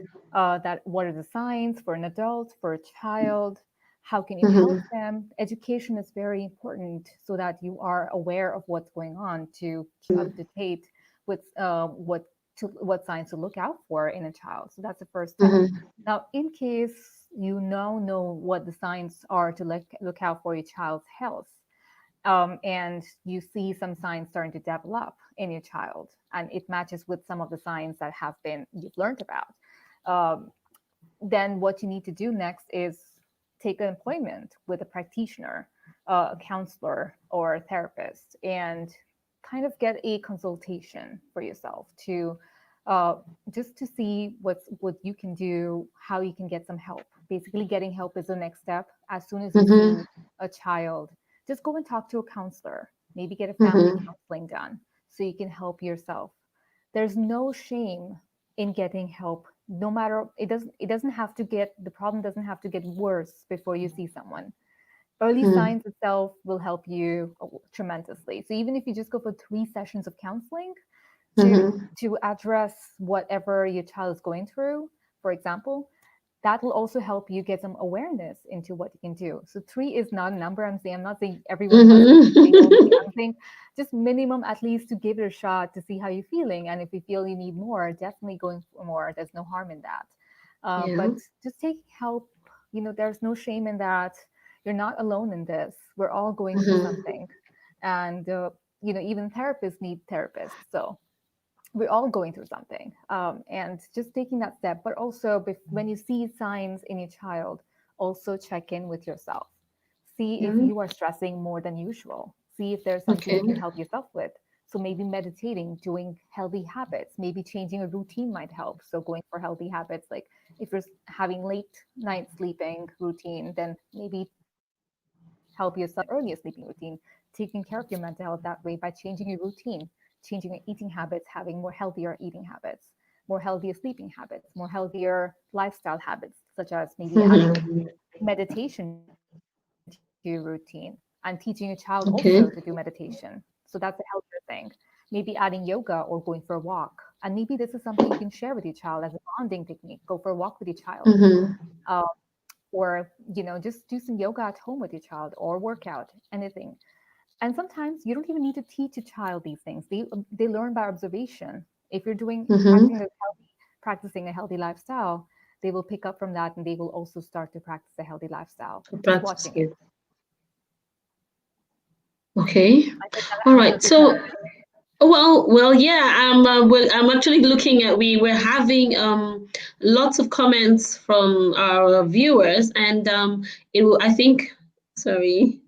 That what are the signs for an adult, for a child? How can you help Mm-hmm. them? Education is very important so that you are aware of what's going on to keep up to date with what signs to look out for in a child. So that's the first step. Mm-hmm. Now, in case you now know what the signs are to look out for your child's health, and you see some signs starting to develop in your child, and it matches with some of the signs that have been you've learned about, um, then what you need to do next is take an appointment with a practitioner, a counselor, or a therapist, and kind of get a consultation for yourself to uh, just to see what you can do, how you can get some help. Basically, getting help is the next step. As soon as you see a child, just go and talk to a counselor. Maybe get a family Mm-hmm. counseling done so you can help yourself. There's no shame in getting help. No matter, it doesn't have to get, the problem doesn't have to get worse before you see someone. Early Mm-hmm. signs itself will help you tremendously. So even if you just go for 3 sessions of counseling to Mm-hmm. to address whatever your child is going through, for example, that will also help you get some awareness into what you can do. So 3 is not a number. I'm not saying everyone must go to single three. Mm-hmm. I'm saying just minimum, at least, to give it a shot to see how you're feeling. And if you feel you need more, definitely going for more. There's no harm in that. Yeah. But just taking help, there's no shame in that. You're not alone in this. We're all going through Mm-hmm. something. And, even therapists need therapists. So we're all going through something, and just taking that step. But also, when you see signs in your child, also check in with yourself. See if Yeah. you are stressing more than usual. See if there's something Okay. you can help yourself with. So maybe meditating, doing healthy habits, maybe changing a routine might help. So going for healthy habits, like if you're having late night sleeping routine, then maybe help yourself earlier sleeping routine, taking care of your mental health that way by changing your routine, changing your eating habits, having more healthier eating habits, more healthier sleeping habits, more healthier lifestyle habits, such as maybe adding Mm-hmm. meditation to your routine and teaching your child also to do Okay. meditation. So that's a healthier thing. Maybe adding yoga or going for a walk. And maybe this is something you can share with your child as a bonding technique. Go for a walk with your child. Mm-hmm. Uh, or just do some yoga at home with your child, or workout, anything. And sometimes you don't even need to teach a child these things. They learn by observation. If you're doing Mm-hmm. practicing a healthy lifestyle, they will pick up from that, and they will also start to practice a healthy lifestyle, just Practice watching it. it. Okay. I think that All right. answers your question. So, yeah. I'm actually looking at. We were having lots of comments from our viewers, and it will. I think. Sorry.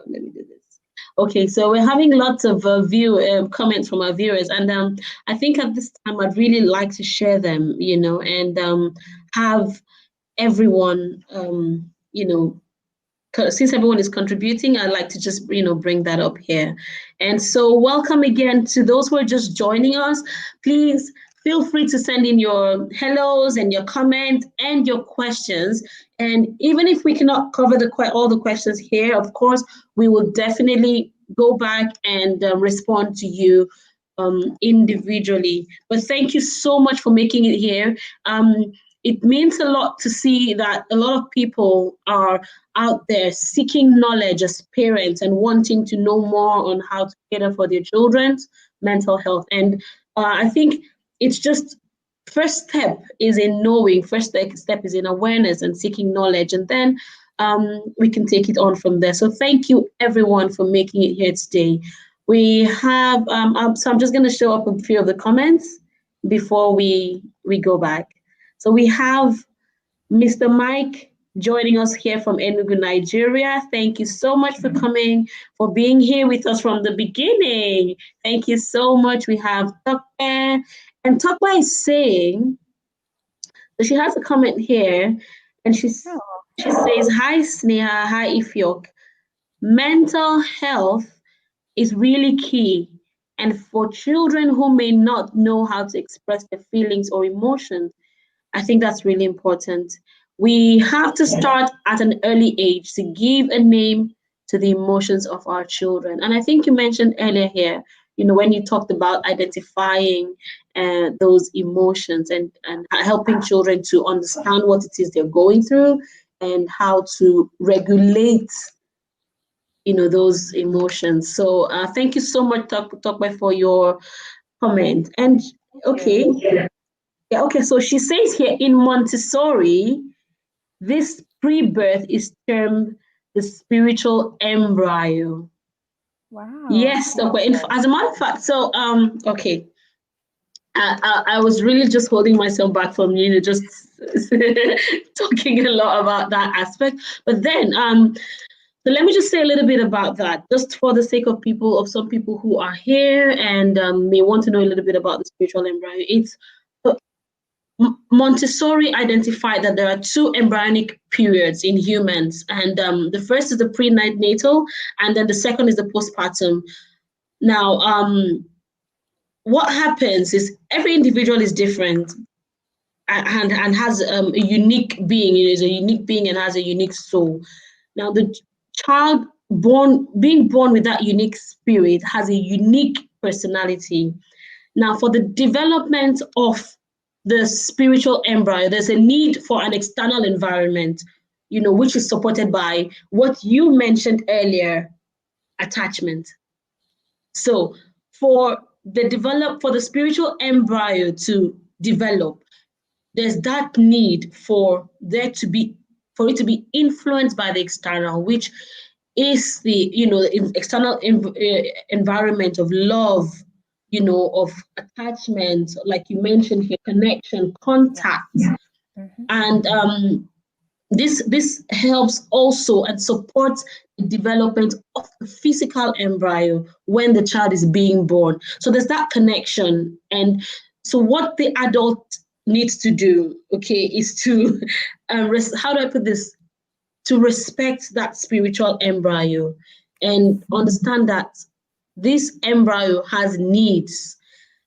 Let me do this. Okay, so we're having lots of view comments from our viewers, and I think at this time I'd really like to share them. And have everyone. Since everyone is contributing, I'd like to just bring that up here. And so welcome again to those who are just joining us. Please feel free to send in your hellos and your comments and your questions. And even if we cannot cover all the questions here, of course, we will definitely go back and respond to you individually. But thank you so much for making it here. It means a lot to see that a lot of people are out there seeking knowledge as parents and wanting to know more on how to cater for their children's mental health. And I think it's just first step is in knowing, step is in awareness and seeking knowledge, and then we can take it on from there. So thank you everyone for making it here today. We have so I'm just going to show up a few of the comments before we go back. So we have Mr. Mike joining us here from Enugu, Nigeria. Thank you so much for coming, for being here with us from the beginning. Thank you so much. We have Tokpe, and Tokpe is saying, so she has a comment here, and Oh, she says, "Hi Sneha, hi Ifyok. Mental health is really key, and for children who may not know how to express their feelings or emotions, I think that's really important. we have to start at an early age to give a name to the emotions of our children. And I think you mentioned earlier here, when you talked about identifying those emotions and helping children to understand what it is they're going through and how to regulate, those emotions. So thank you so much, Tokwe, for your comment. And Thank okay, you. yeah, okay. So she says here in Montessori, this pre-birth is termed the spiritual embryo. Wow. Yes, okay. As a matter of fact, so okay, I was really just holding myself back from just talking a lot about that aspect. But then so let me just say a little bit about that, just for the sake of some people who are here and may want to know a little bit about the spiritual embryo. It's Montessori identified that there are two embryonic periods in humans, and the first is the prenatal, and then the second is the postpartum. Now, what happens is every individual is different and has a unique being. Is a unique being and has a unique soul. Now, the child being born with that unique spirit has a unique personality. Now, for the development of the spiritual embryo, there's a need for an external environment, which is supported by what you mentioned earlier, attachment. So, for the spiritual embryo to develop, there's that need for it to be influenced by the external, which is the external environment of love, of attachment, like you mentioned here, connection, Yes. contact. Hmm. And this helps also and supports the development of the physical embryo when the child is being born. So there's that connection. And so what the adult needs to do, okay, is to how do I put this? To respect that spiritual embryo Yes. and understand that this embryo has needs.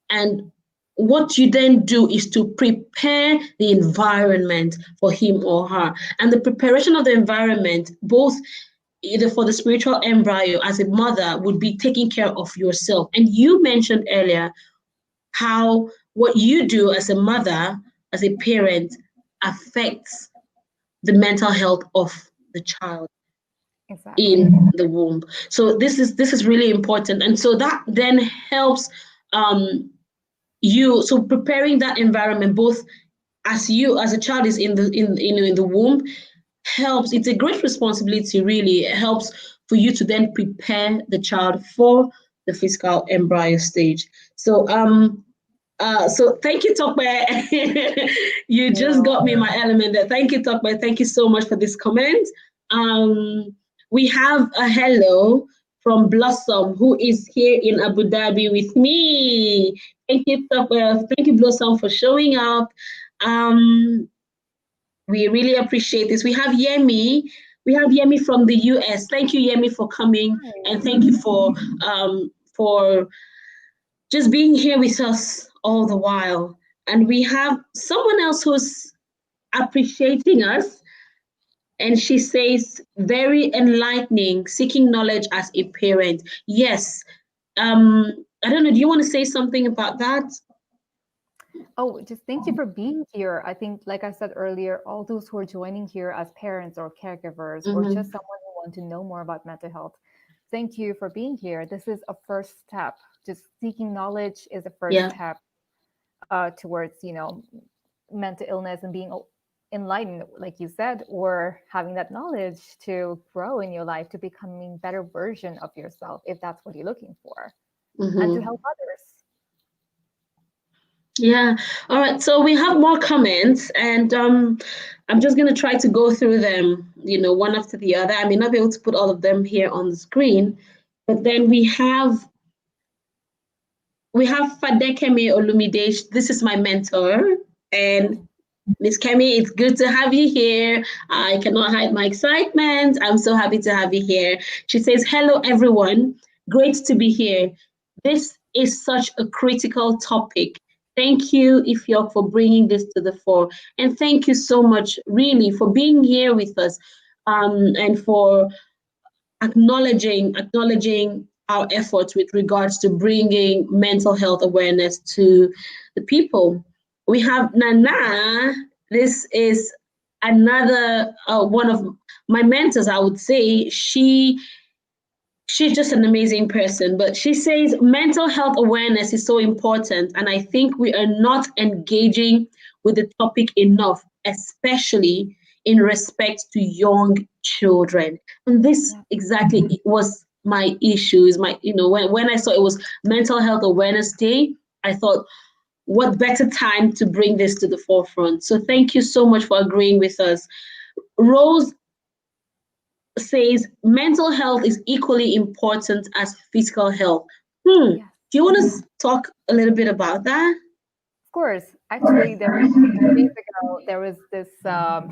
And what you then do is to prepare the environment for him or her. And the preparation of the environment, both either for the spiritual embryo as a mother, would be taking care of yourself. And you mentioned earlier how what you do as a mother, as a parent, affects the mental health of the child Exactly. in the womb. So this is really important. And so that then helps um, so preparing that environment, both as you as a child is in the womb, helps. It's a great responsibility, really. It helps for you to then prepare the child for the physical embryo stage. So thank you, Tokwe. You You're just got me welcome. my element there. Thank you, Tokwe. Thank you so much for this comment. We have a hello from Blossom, who is here in Abu Dhabi with me. Thank you, Tokwe. Thank you, Blossom, for showing up. Um, we really appreciate this. We have Yemi. We have Yemi from the US. Thank you, Yemi, for coming, and Hi. thank you for just being here with us all the while. And we have someone else who's appreciating us, and she says, very enlightening, seeking knowledge as a parent. Yes. I don't know, do you want to say something about that? Oh, just thank you for being here. I think, like I said earlier, all those who are joining here as parents or caregivers or just Mm-hmm. someone who want to know more about mental health, thank you for being here. This is a first step. Just seeking knowledge is a first Yeah. step towards, mental illness and being enlightened, like you said, or having that knowledge to grow in your life to becoming better version of yourself, if that's what you're looking for, and to Mm-hmm. help others. Yeah. All right. So we have more comments, and I'm just gonna try to go through them, one after the other. I may not be able to put all of them here on the screen, but then we have Fadekemi Olumide. This is my mentor, and Miss Kemi, it's good to have you here. I cannot hide my excitement. I'm so happy to have you here. She says, "Hello, everyone. Great to be here. This is such a critical topic. Thank you, Ifyok, for bringing this to the fore. And thank you so much, really, for being here with us, and for acknowledging our efforts with regards to bringing mental health awareness to the people. We have Nana. This is another one of my mentors, I would say. She's just an amazing person, but she says mental health awareness is so important, and I think we are not engaging with the topic enough, especially in respect to young children. And this Yeah. exactly was my issue. Is my, when I saw it was Mental Health Awareness Day, I thought, what better time to bring this to the forefront? So thank you so much for agreeing with us. Rose says mental health is equally important as physical health. Do Yes. you want to talk a little bit about that? Of course. Actually, there was a few days ago, there was this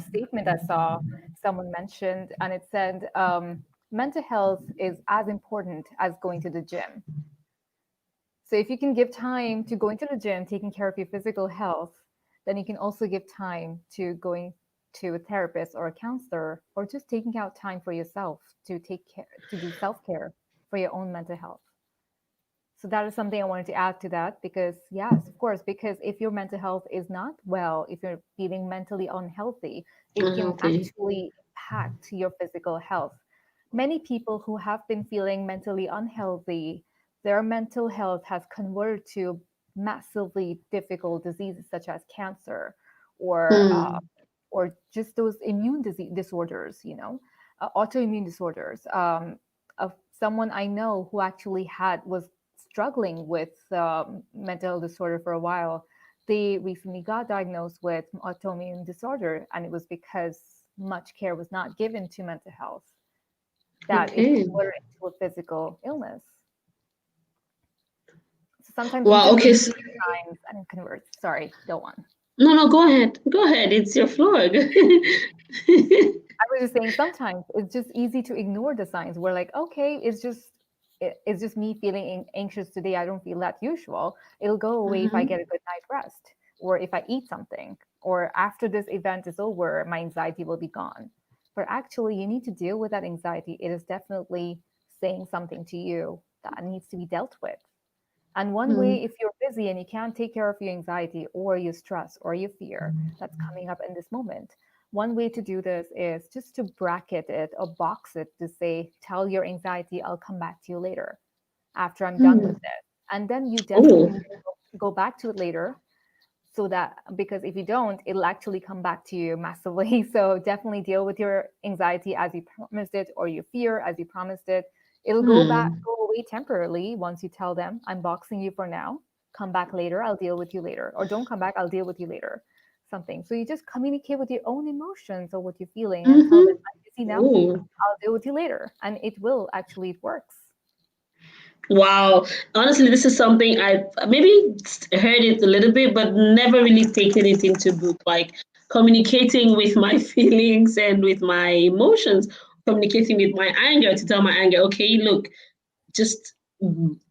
statement I saw someone mentioned, and it said, mental health is as important as going to the gym. So if you can give time to going to the gym, taking care of your physical health, then you can also give time to going to a therapist or a counselor, or just taking out time for yourself to take care, to do self-care for your own mental health. So that is something I wanted to add to that, because yes, of course, because if your mental health is not well, if you're feeling mentally unhealthy, it can Okay. actually impact your physical health. Many people who have been feeling mentally unhealthy, their mental health has converted to massively difficult diseases such as cancer, or Hmm. just those immune disease disorders, autoimmune disorders. Of someone I know who actually had was struggling with mental disorder for a while. They recently got diagnosed with autoimmune disorder, and it was because much care was not given to mental health, that it Okay. converted into a physical illness. So sometimes we Wow. just Okay. need to see the signs and convert. Sorry, go on. No, no, go ahead. Go ahead. It's your floor. I was just saying sometimes it's just easy to ignore the signs. We're like, okay, it's just me feeling anxious today. I don't feel that usual. It'll go away if I Mhm. get a good night rest, or if I eat something, or after this event is over, my anxiety will be gone. But actually, you need to deal with that anxiety. It is definitely saying something to you that needs to be dealt with. And one way, Mm. if you're busy and you can't take care of your anxiety or your stress or your fear that's coming up in this moment, one way to do this is just to bracket it or box it to say, tell your anxiety, I'll come back to you later after I'm done with Mm. this. And then you definitely Oh. need to go back to it later, so that, because if you don't, it'll actually come back to you massively. So definitely deal with your anxiety as you promised it, or your fear as you promised it. It'll Hmm. go away temporarily once you tell them, I'm boxing you for now, come back later, I'll deal with you later, or don't come back, I'll deal with you later, something. So you just communicate with your own emotions or what you're feeling and tell them, Mm-hmm. I'm busy now, Oh. I'll deal with you later, and it will actually, it works. Wow. Honestly, this is something I maybe heard it a little bit, but never really taken it into book. Like communicating with my feelings and with my emotions, communicating with my anger to tell my anger, okay, look, just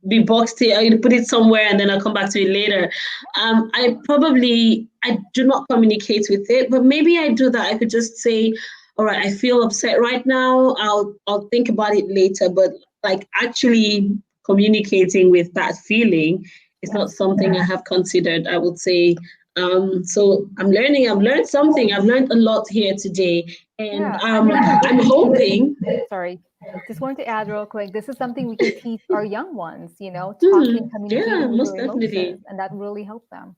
be boxed here. I'll put it somewhere and then I'll come back to it later. I do not communicate with it, but maybe I do that. I could just say, all right, I feel upset right now. I'll think about it later. But like actually communicating with that feeling is not Yes. something I have considered, I would say. So I'm learning. I've learned something. I've learned a lot here today, and Yeah, and even this I'm is something, hoping. sorry, just wanted to add real quick. This is something we can teach our young ones, talking, Yeah, communicating with most your emotions, definitely. and that really help them.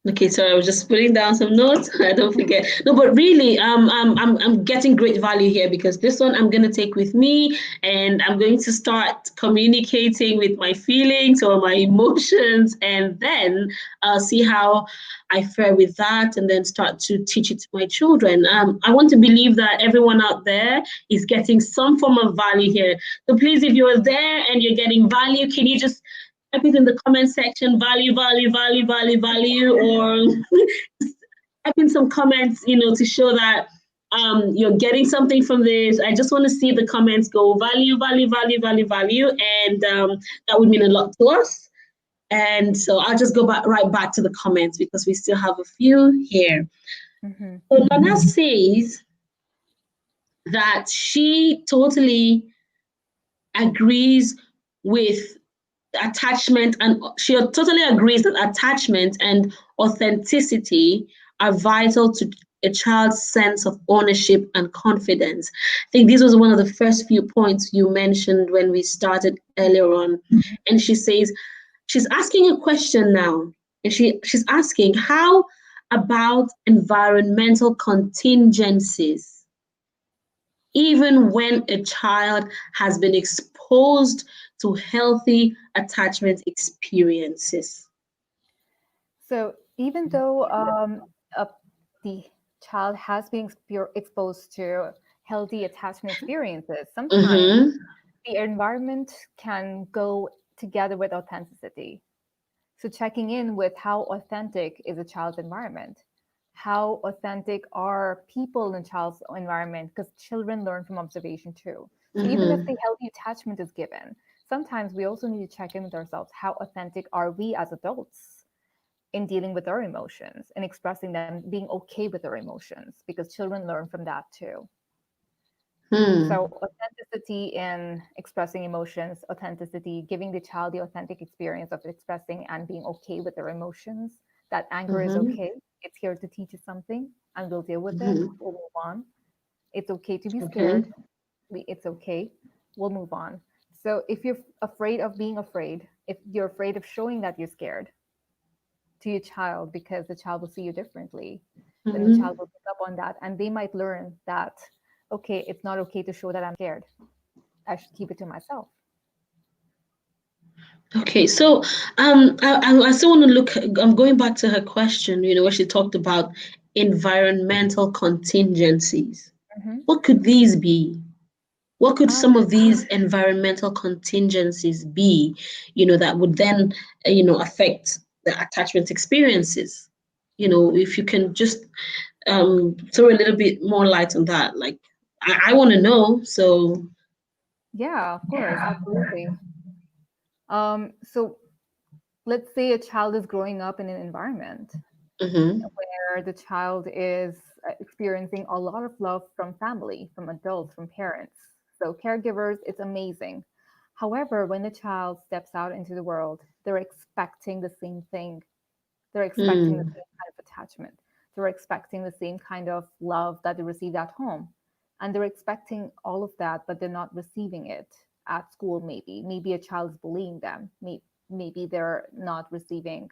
Okay, sorry, I was just putting down some notes. I don't forget. No, but really, I'm getting great value here because this one I'm gonna take with me, and I'm going to start communicating with my feelings or my emotions, and then I'll see how I fare with that, and then start to teach it to my children. I want to believe that everyone out there is getting some form of value here. So please, if you're there and you're getting value, can you just type it in the comment section, value, value, value, value, value, or type in some comments, to show that you're getting something from this. I just want to see the comments go value, value, value, value, value, and that would mean a lot to us. And so I'll just go back right back to the comments because we still have a few here. Mm-hmm. So Nana says that she totally agrees with attachment, and she totally agrees that attachment and authenticity are vital to a child's sense of ownership and confidence. I think this was one of the first few points you mentioned when we started earlier on. And she says she's asking a question now, and she's asking, how about environmental contingencies, even when a child has been exposed to healthy attachment experiences? So even though uh, the child has been exposed to healthy attachment experiences, sometimes Mm-hmm. the environment can go together with authenticity. So checking in with how authentic is a child's environment. How authentic are people in a child's environment? Because children learn from observation too. So even if Mm-hmm. the healthy attachment is given, sometimes we also need to check in with ourselves. How authentic are we as adults in dealing with our emotions and expressing them, being okay with our emotions? Because children learn from that too. Hmm. So authenticity in expressing emotions, authenticity, giving the child the authentic experience of expressing and being okay with their emotions. That anger is Mm-hmm. okay. It's here to teach us something and we'll deal with it. Mm-hmm. We'll move on. It's okay to be Okay. scared. It's okay. We'll move on. So if you're afraid of being afraid, if you're afraid of showing that you're scared to your child because the child will see you differently, then the child Mm-hmm. will pick up on that and they might learn that, okay, it's not okay to show that I'm scared. I should keep it to myself. Okay, so I still want to look. I'm going back to her question. Where she talked about environmental contingencies. Hmm. What could these be? What could Um, some of these environmental contingencies be? That would then affect the attachment experiences. If you can just throw a little bit more light on that. Like, I want to know. So. yeah, of course, absolutely. So let's say a child is growing up in an environment Mm-hmm. where the child is experiencing a lot of love from family, from adults, from parents. So caregivers, it's amazing. However, when the child steps out into the world, they're expecting the same thing. They're expecting the Mm. same kind of attachment. They're expecting the same kind of love that they received at home. And they're expecting all of that, but they're not receiving it at school, maybe. Maybe a child is bullying them. Maybe they're not receiving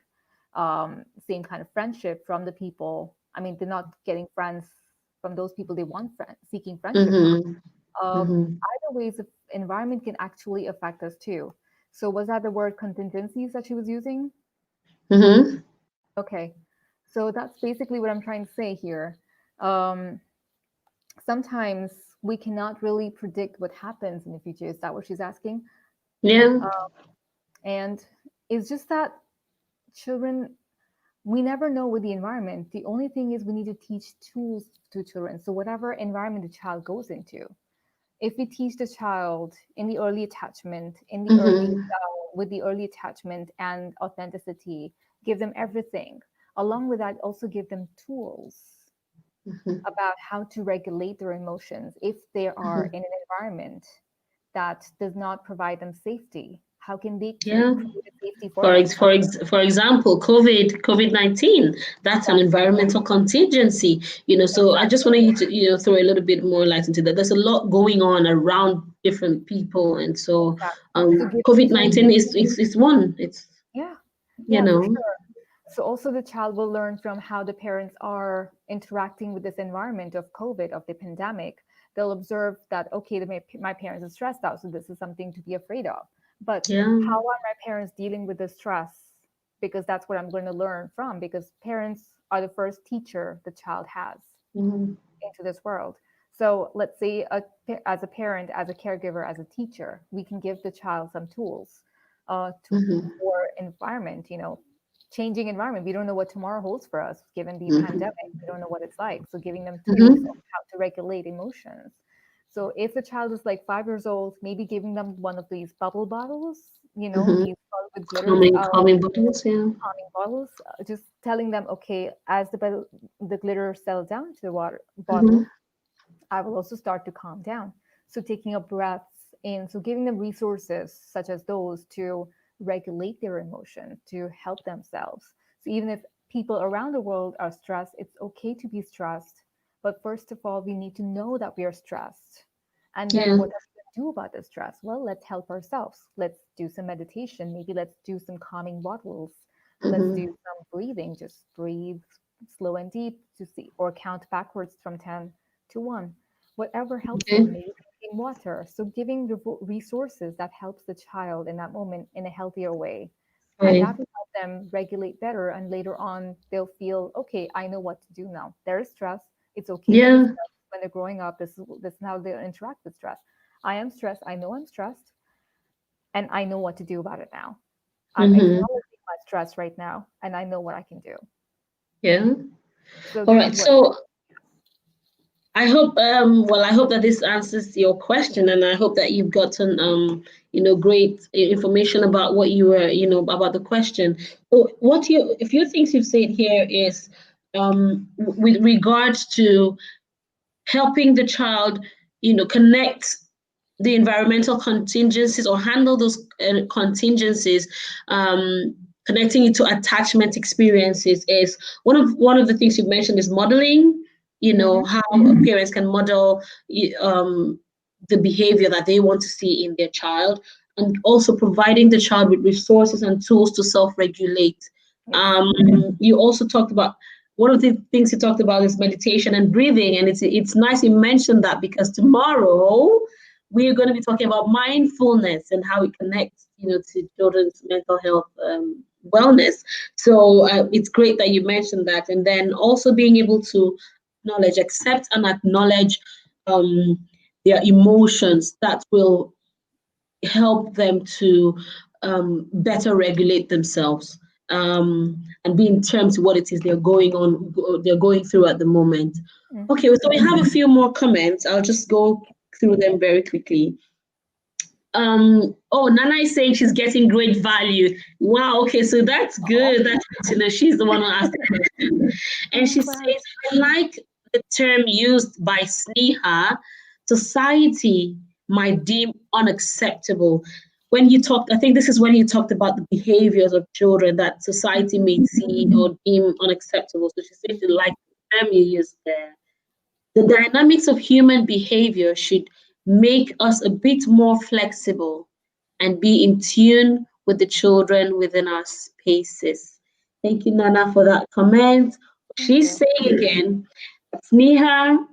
same kind of friendship from the people. I mean, they're not getting friends from those people they want seeking friendship from. Mm-hmm. Mm-hmm. Either ways, the environment can actually affect us too. So was that the word contingencies that she was using? Mm-hmm. Okay, so that's basically what I'm trying to say here. Um, Sometimes we cannot really predict what happens in the future. Is that what she's asking? Yeah. Uh, and it's just that children, we never know with the environment. The only thing is we need to teach tools to children. So whatever environment the child goes into, if we teach the child in the early attachment, in the early Mm-hmm. with the early attachment and authenticity, give them everything. Along with that, also give them tools Mm-hmm. about how to regulate their emotions if they are Mm-hmm. in an environment that does not provide them safety. How can they Yeah. create a safety for themselves? For example, COVID-19, that's an Exactly. environmental contingency. So I just Exactly. wanted you to throw a little bit more light into that. There's a lot going on around different people, and so Exactly. So giving tools, COVID-19 is one. It's yeah, you yeah, for know. sure. So also the child will learn from how the parents are interacting with this environment of COVID, of the pandemic. They'll observe that, okay, my parents are stressed out, so this is something to be afraid of. But Yeah. how are my parents dealing with the stress? Because that's what I'm going to learn from, because parents are the first teacher the child has Mm-hmm. into this world. So let's say as a parent, as a caregiver, as a teacher, we can give the child some tools to Mm-hmm. for environment. Changing environment. We don't know what tomorrow holds for us, given the Mm-hmm. pandemic. We don't know what it's like. So giving them tools Mm-hmm. of how to regulate emotions. So if the child is like 5 years old, maybe giving them one of these bubble bottles, Mm-hmm. these with glitters, Calming bottles, yeah. calming bottles, just telling them, okay, as the glitter settles down to the water Mm-hmm. bottle, I will also start to calm down. So taking a breaths in, so giving them resources such as those to regulate their emotion, to help themselves. So even if people around the world are stressed, it's okay to be stressed. But first of all, we need to know that we are stressed. And then Yeah. what are we going to do about the stress? Well, let's help ourselves. Let's do some meditation. Maybe let's do some calming bottles. Let's Mm-hmm. do some breathing. Just breathe slow and deep to see, or count backwards from 10 to 1, whatever helps Okay. them, maybe drinking water. So giving resources that helps the child in that moment in a healthier way. And Okay. that will help them regulate better. And later on, they'll feel, okay, I know what to do now. There is stress. It's okay to be Yeah. stressed when they're growing up. This is how they interact with stress. I am stressed. I know I'm stressed. And I know what to do about it now. I'm Mm-hmm. acknowledging my stress right now. And I know what I can do. Yeah. So All this right. is what, So I hope that this answers your question, and I hope that you've gotten great information about what you were, about the question. So a few things you've said here is with regards to helping the child, connect the environmental contingencies or handle those contingencies, connecting it to attachment experiences is one of the things you mentioned is modeling. mhm, How parents can model the behavior that they want to see in their child, and also providing the child with resources and tools to self-regulate. yes. You also talked about one of the things you talked about is meditation and breathing, and it's nice you mentioned that because tomorrow we're going to be talking about mindfulness and how it connects, to children's mental health wellness. So it's great that you mentioned that, and then also being able to accept and acknowledge um, their emotions that will help them to better regulate themselves, and be in terms of what it is they're going through at the moment. Mhm. Okay, so we have a few more comments. I'll just go through them very quickly. Nana is saying she's getting great value. Wow, okay, so that's Oh, good. That's good to know. She's the one who asked the question. And I'm she glad. says, I like the term used by Sneha, society might deem unacceptable. When you talked, I think this is when you talked about the behaviors of children that society Mhm. may see or deem unacceptable. So she said she liked the term you used there. The dynamics of human behavior should make us a bit more flexible and be in tune with the children within our spaces. Thank you, Nana, for that comment. Thank She's you. saying again, Sneha,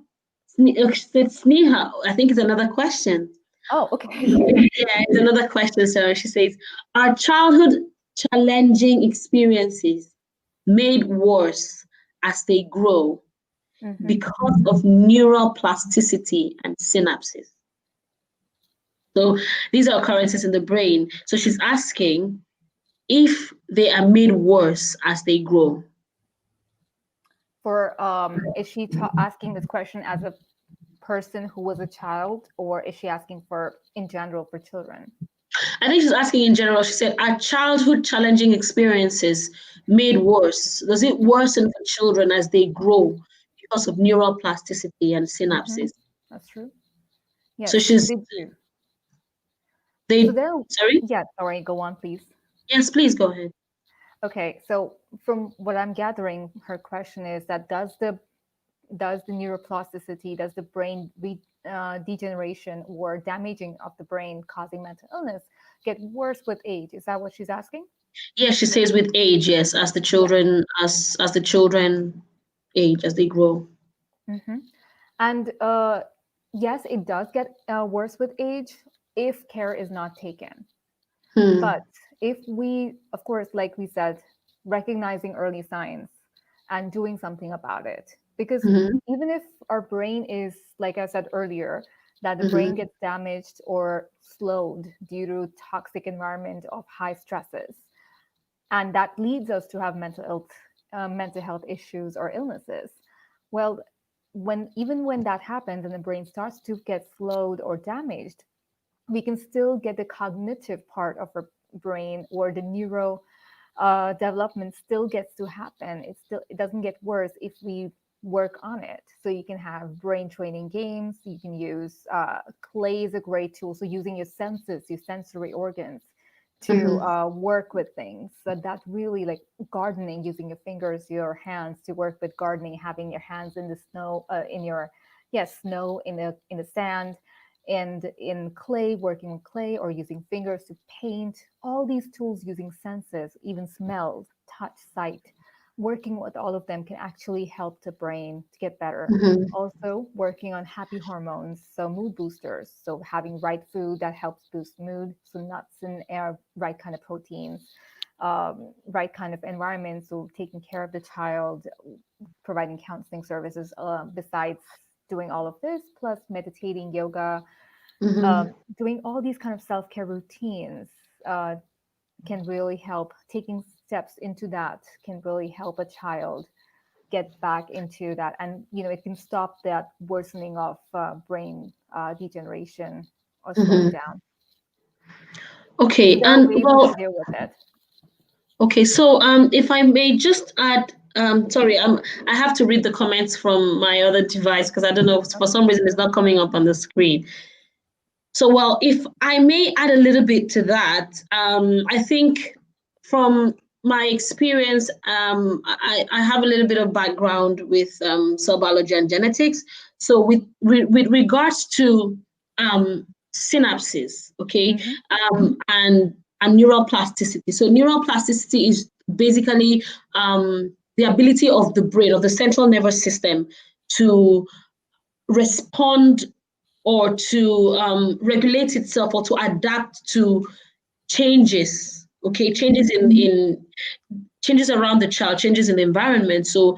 she said Sneha, I think it's another question. Oh, okay. Yeah, it's another question. So she says, are childhood challenging experiences made worse as they grow Hmm. because of neural plasticity and synapses? So these are occurrences in the brain. So she's asking if they are made worse as they grow. For is she asking this question as a person who was a child, or is she asking for in general for children? I think she's asking in general. She said, are childhood challenging experiences made worse? Does it worsen for children as they grow because of neural plasticity and Hmm. synapses? That's true. So Yes, she's they do. So they there, sorry? yeah, sorry, go on, please. Yes, please go ahead. Okay, so from what I'm gathering, her question is that does the neuroplasticity, does the brain degeneration or damaging of the brain causing mental illness get worse with age? Is that what she's asking? Yes, she says with age, yes, as the Yes. children as the children age, as they grow. Hmm. And yes, it does get worse with age if care is not taken. But Hmm. if we, of course, like we said, recognizing early signs and doing something about it, because Mm-hmm. even if our brain is, like I said earlier, that the brain Mm-hmm. gets damaged or slowed due to toxic environment of high stresses, and that leads us to have mental health issues or illnesses. Well, when that happens and the brain starts to get slowed or damaged, we can still get the cognitive part of brain or the neuro development still gets to happen. It doesn't get worse if we work on it. So you can have brain training games. You can use clay is a great tool. So using your senses, your sensory organs to work with things. So that really like gardening, using your fingers, your hands to work with gardening, having your hands in the snow, snow in the sand, and in clay, working with clay or using fingers to paint. All these tools using senses, even smells, touch, sight, working with all of them can actually help the brain to get better. Also, working on happy hormones, so mood boosters. So having right food that helps boost mood, so nuts and air, right kind of proteins, right kind of environment. So taking care of the child, providing counseling services besides doing all of this, plus meditating, yoga, doing all these kind of self-care routines can really help. Taking steps into that can really help a child get back into that, and it can stop that worsening of brain degeneration or slowing down. So Okay, there are and ways we well, can deal with it. okay, so if I may just add, sorry, I have to read the comments from my other device because I don't know, for some reason it's not coming up on the screen. So, well, if I may add a little bit to that, I think from my experience, I have a little bit of background with cell biology and genetics. So, with regards to synapses, okay, and neural plasticity. So, neural plasticity is basically the ability of the brain, of the central nervous system, to respond or to regulate itself or to adapt to changes, okay, changes in changes around the child, changes in the environment. So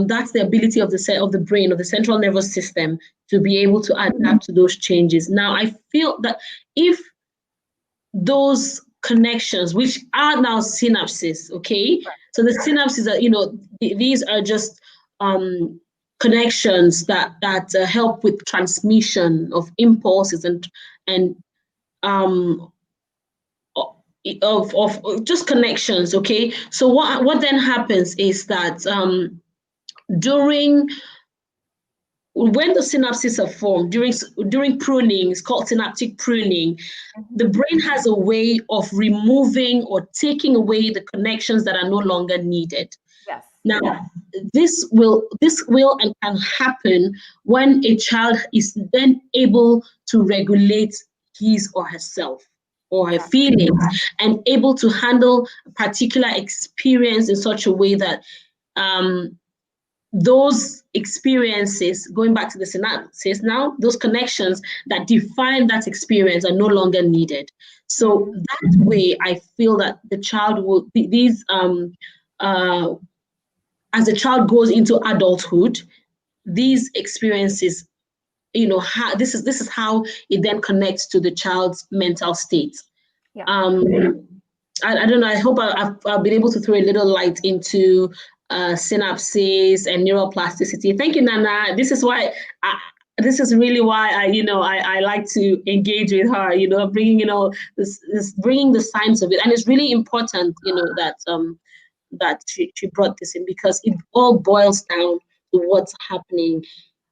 that's the ability of the brain, of the central nervous system, to be able to adapt to those changes. Now I feel that if those connections, which are now synapses, okay, so the synapses are, these are just connections that help with transmission of impulses and um of just connections, okay. So what then happens is that during when the synapses are formed during pruning, it's called synaptic pruning. The brain has a way of removing or taking away the connections that are no longer needed. Yes. Now, this will and can happen when a child is then able to regulate his or herself or her Exactly. feelings and able to handle a particular experience in such a way that those experiences, going back to the synapses now, those connections that define that experience are no longer needed. So that way, I feel that the child will these as the child goes into adulthood, these experiences, this is how it then connects to the child's mental state. Yeah. I don't know. I hope I've been able to throw a little light into synapses and neuroplasticity. Thank you, Nana. This is really why I like to engage with her. Bringing bringing the science of it, and it's really important. That she brought this in because it all boils down to what's happening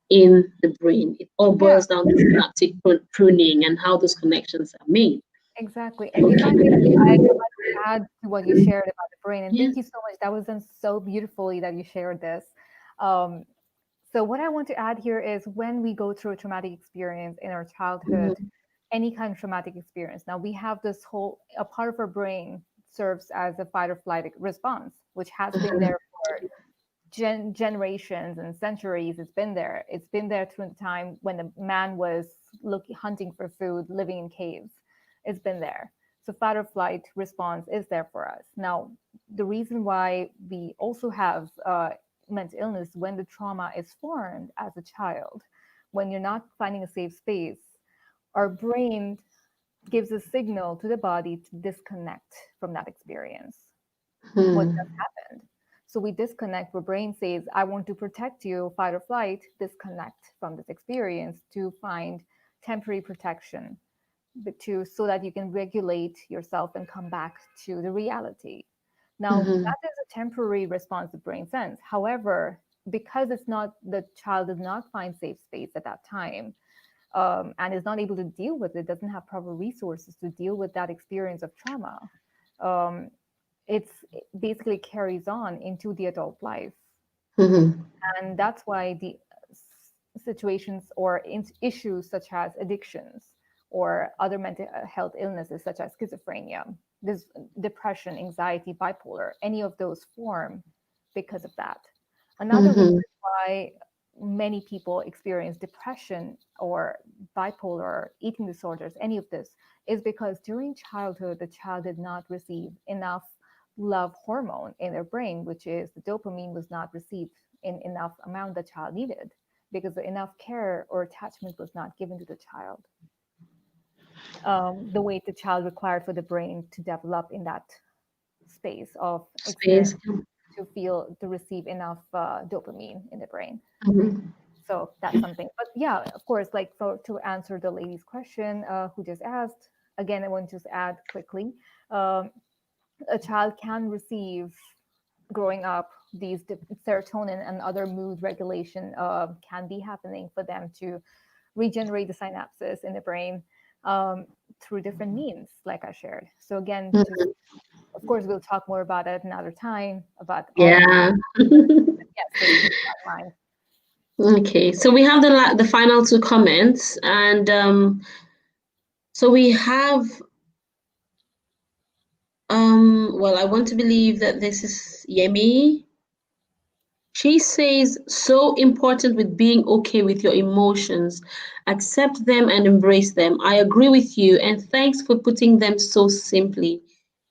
in the brain. It all Yeah. boils down to synaptic pruning and how those connections are made. Exactly. And if I may, I would like to add to what you shared about the brain. And Yeah. thank you so much. That was done so beautifully that you shared this. Um, so what I want to add here is when we go through a traumatic experience in our childhood, any kind of traumatic experience. Now we have a part of our brain serves as a fight or flight response, which has been there for generations and centuries. It's been there. It's been there through the time when the man was hunting for food, living in caves. It's been there. So fight or flight response is there for us. Now, the reason why we also have mental illness when the trauma is formed as a child, when you're not finding a safe space, our brain gives a signal to the body to disconnect from that experience. What just happened? So we disconnect. Our brain says, I want to protect you, fight or flight, disconnect from this experience to find temporary protection. so that you can regulate yourself and come back to the reality. Now, Mm-hmm. that is a temporary response the brain sends. However, because it's not, the child does not find safe space at that time, and is not able to deal with it, doesn't have proper resources to deal with that experience of trauma, um, it basically carries on into the adult life. Mm-hmm. And that's why the situations or issues such as addictions or other mental health illnesses such as schizophrenia, this depression, anxiety, bipolar, any of those form because of that. Another reason Mm-hmm. why many people experience depression or bipolar, eating disorders, any of this, is because during childhood, the child did not receive enough love hormone in their brain, which is the dopamine was not received in enough amount the child needed because enough care or attachment was not given to the child. The way the child required for the brain to develop in that space of experience Space. to feel to receive enough dopamine in the brain. Mm-hmm. So that's something. But yeah, of course, like to answer the lady's question who just asked, again, I want to just add quickly. Um, a child can receive growing up these serotonin and other mood regulation can be happening for them to regenerate the synapses in the brain um, through different means like I shared. So again, just of course we'll talk more about it another time about all of Yeah. yes, just keep that in mind. Okay, so we have the final two comments, and so we have well, I want to believe that this is Yemi. She says, so important with being okay with your emotions. Accept them and embrace them. I agree with you, and thanks for putting them so simply.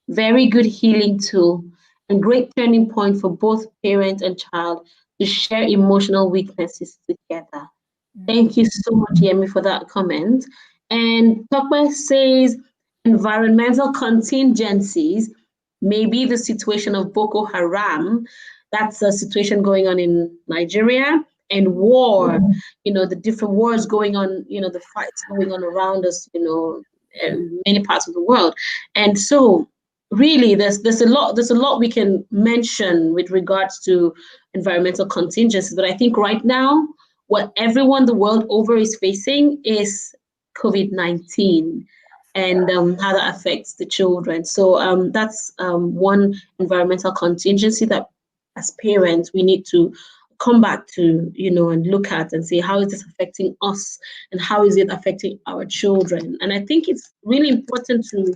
Very good healing tool and great turning point for both parent and child to share emotional weaknesses together. Mm, Thank you so much, Yemi, for that comment. And Tokwe says environmental contingencies may be the situation of Boko Haram. That's a situation going on in Nigeria and war, the different wars going on, the fights going on around us, in many parts of the world. And so really there's a lot we can mention with regards to environmental contingencies. But I think right now what everyone the world over is facing is COVID-19 and how that affects the children. So that's one environmental contingency that as parents we need to come back to, and look at and say, how is this affecting us and how is it affecting our children? And I think it's really important to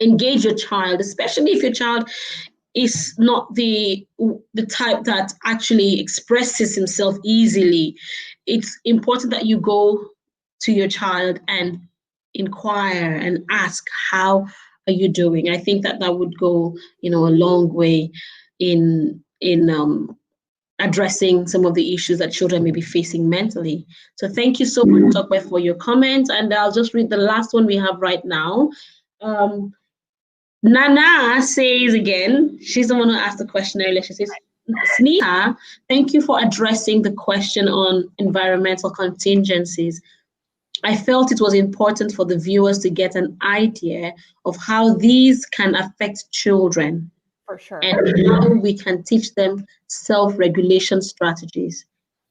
engage your child, especially if your child is not the type that actually expresses himself easily. It's important that you go to your child and inquire and ask, how are you doing? I think that that would go, a long way in addressing some of the issues that children may be facing mentally. So thank you so much, Tokwe, for your comment. And I'll just read the last one we have right now. Um, Nana says again, she's the one who asked the question earlier. She says, Sneha, thank you for addressing the question on environmental contingencies. I felt it was important for the viewers to get an idea of how these can affect children for sure. and how we can teach them self-regulation strategies.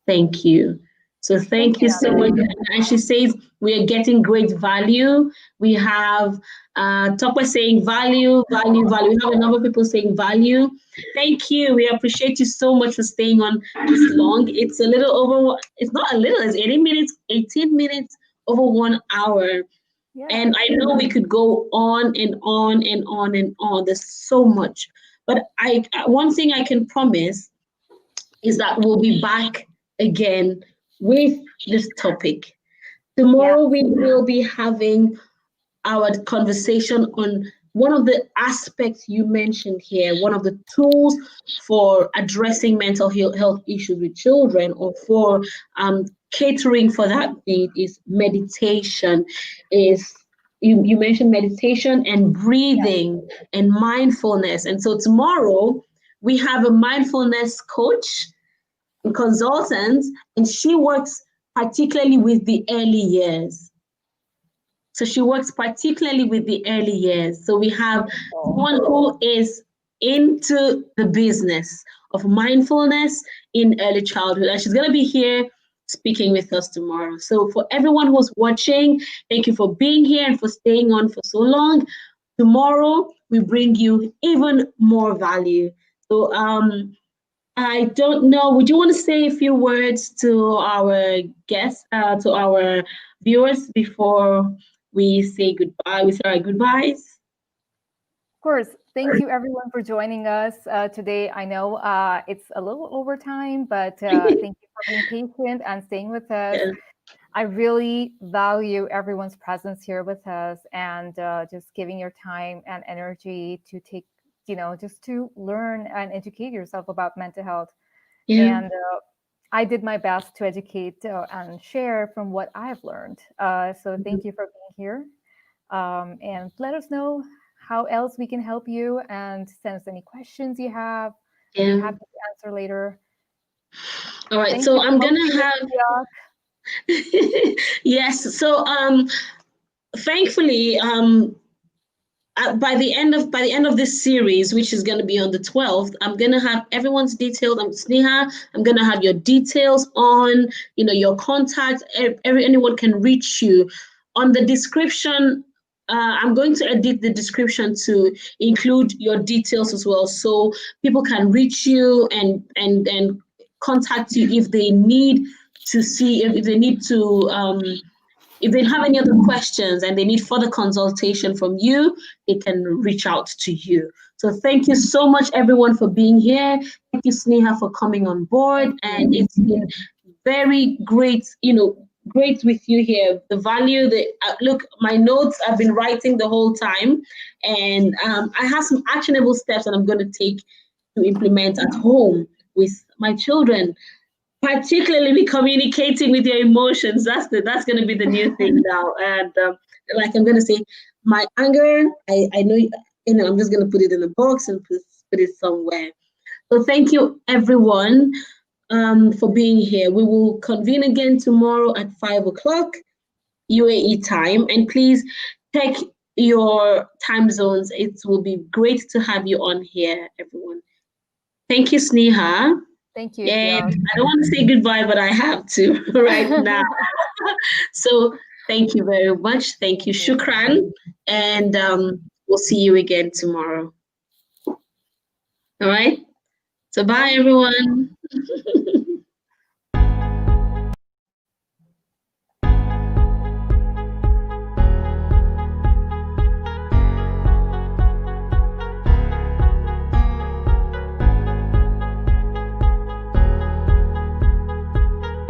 Thank you. So Thank thank you, you so much. Nana. And she says we are getting great value. We have Topper saying value, value, value. We have a number of people saying value. Thank you. We appreciate you so much for staying on this long. It's a little over, it's not a little, it's 80 minutes, 18 minutes over 1 hour. And Yes. I know we could go on and on and on and on. There's so much. But one thing I can promise is that we'll be back again with this topic. Yeah. Tomorrow we will be having our conversation on one of the aspects you mentioned here, one of the tools for addressing mental health issues with children or for catering for that need is meditation. Is you mentioned meditation and breathing and mindfulness. And so tomorrow we have a mindfulness coach and consultant, and she works particularly with the early years. So she works particularly with the early years. So we have Wonderful. someone who is into the business of mindfulness in early childhood, and she's going to be here speaking with us tomorrow. So for everyone who's watching, thank you for being here and for staying on for so long. Tomorrow we bring you even more value. So I don't know. Would you want to say a few words to our guests, to our viewers before we say goodbye? We say our goodbyes. Of course. Thank you, everyone, for joining us today. I know it's a little overtime, but thank you for being patient and staying with us. Yeah, I really value everyone's presence here with us and just giving your time and energy to take, just to learn and educate yourself about mental health. yeah, And I did my best to educate and share from what I've learned. So thank you for being here. And let us know how else we can help you and send us any questions you have. We'll be yeah. happy to answer later. All right. Thank So you I'm for gonna hosting have us. yes. So thankfully by the end of this series, which is going to be on the 12th, I'm going to have everyone's details. I'm Sneha. I'm going to have your details on, your contacts. Anyone can reach you. On the description, I'm going to edit the description to include your details as well, so people can reach you and contact you if they need to see if they need to if they have any other questions and they need further consultation from you, they can reach out to you. So thank you so much, everyone, for being here. Thank you, Sneha, for coming on board. Thank And you. it's been very great, great with you here. The value that, look, my notes I've been writing the whole time. And I have some actionable steps that I'm going to take to implement at home with my children, particularly be communicating with your emotions. That's going to be the new thing now. And like I'm going to say, my anger, I know, I'm just going to put it in a box and put it somewhere. So thank you, everyone, for being here. We will convene again tomorrow at 5 o'clock UAE time, and please check your time zones. It will be great to have you on here, everyone. Thank you, Sneha. Thank you, And Dion. I don't want to say goodbye, but I have to right now. So thank you very much. Thank you, Thank you. Shukran. And we'll see you again tomorrow. All right. So bye, Bye. everyone.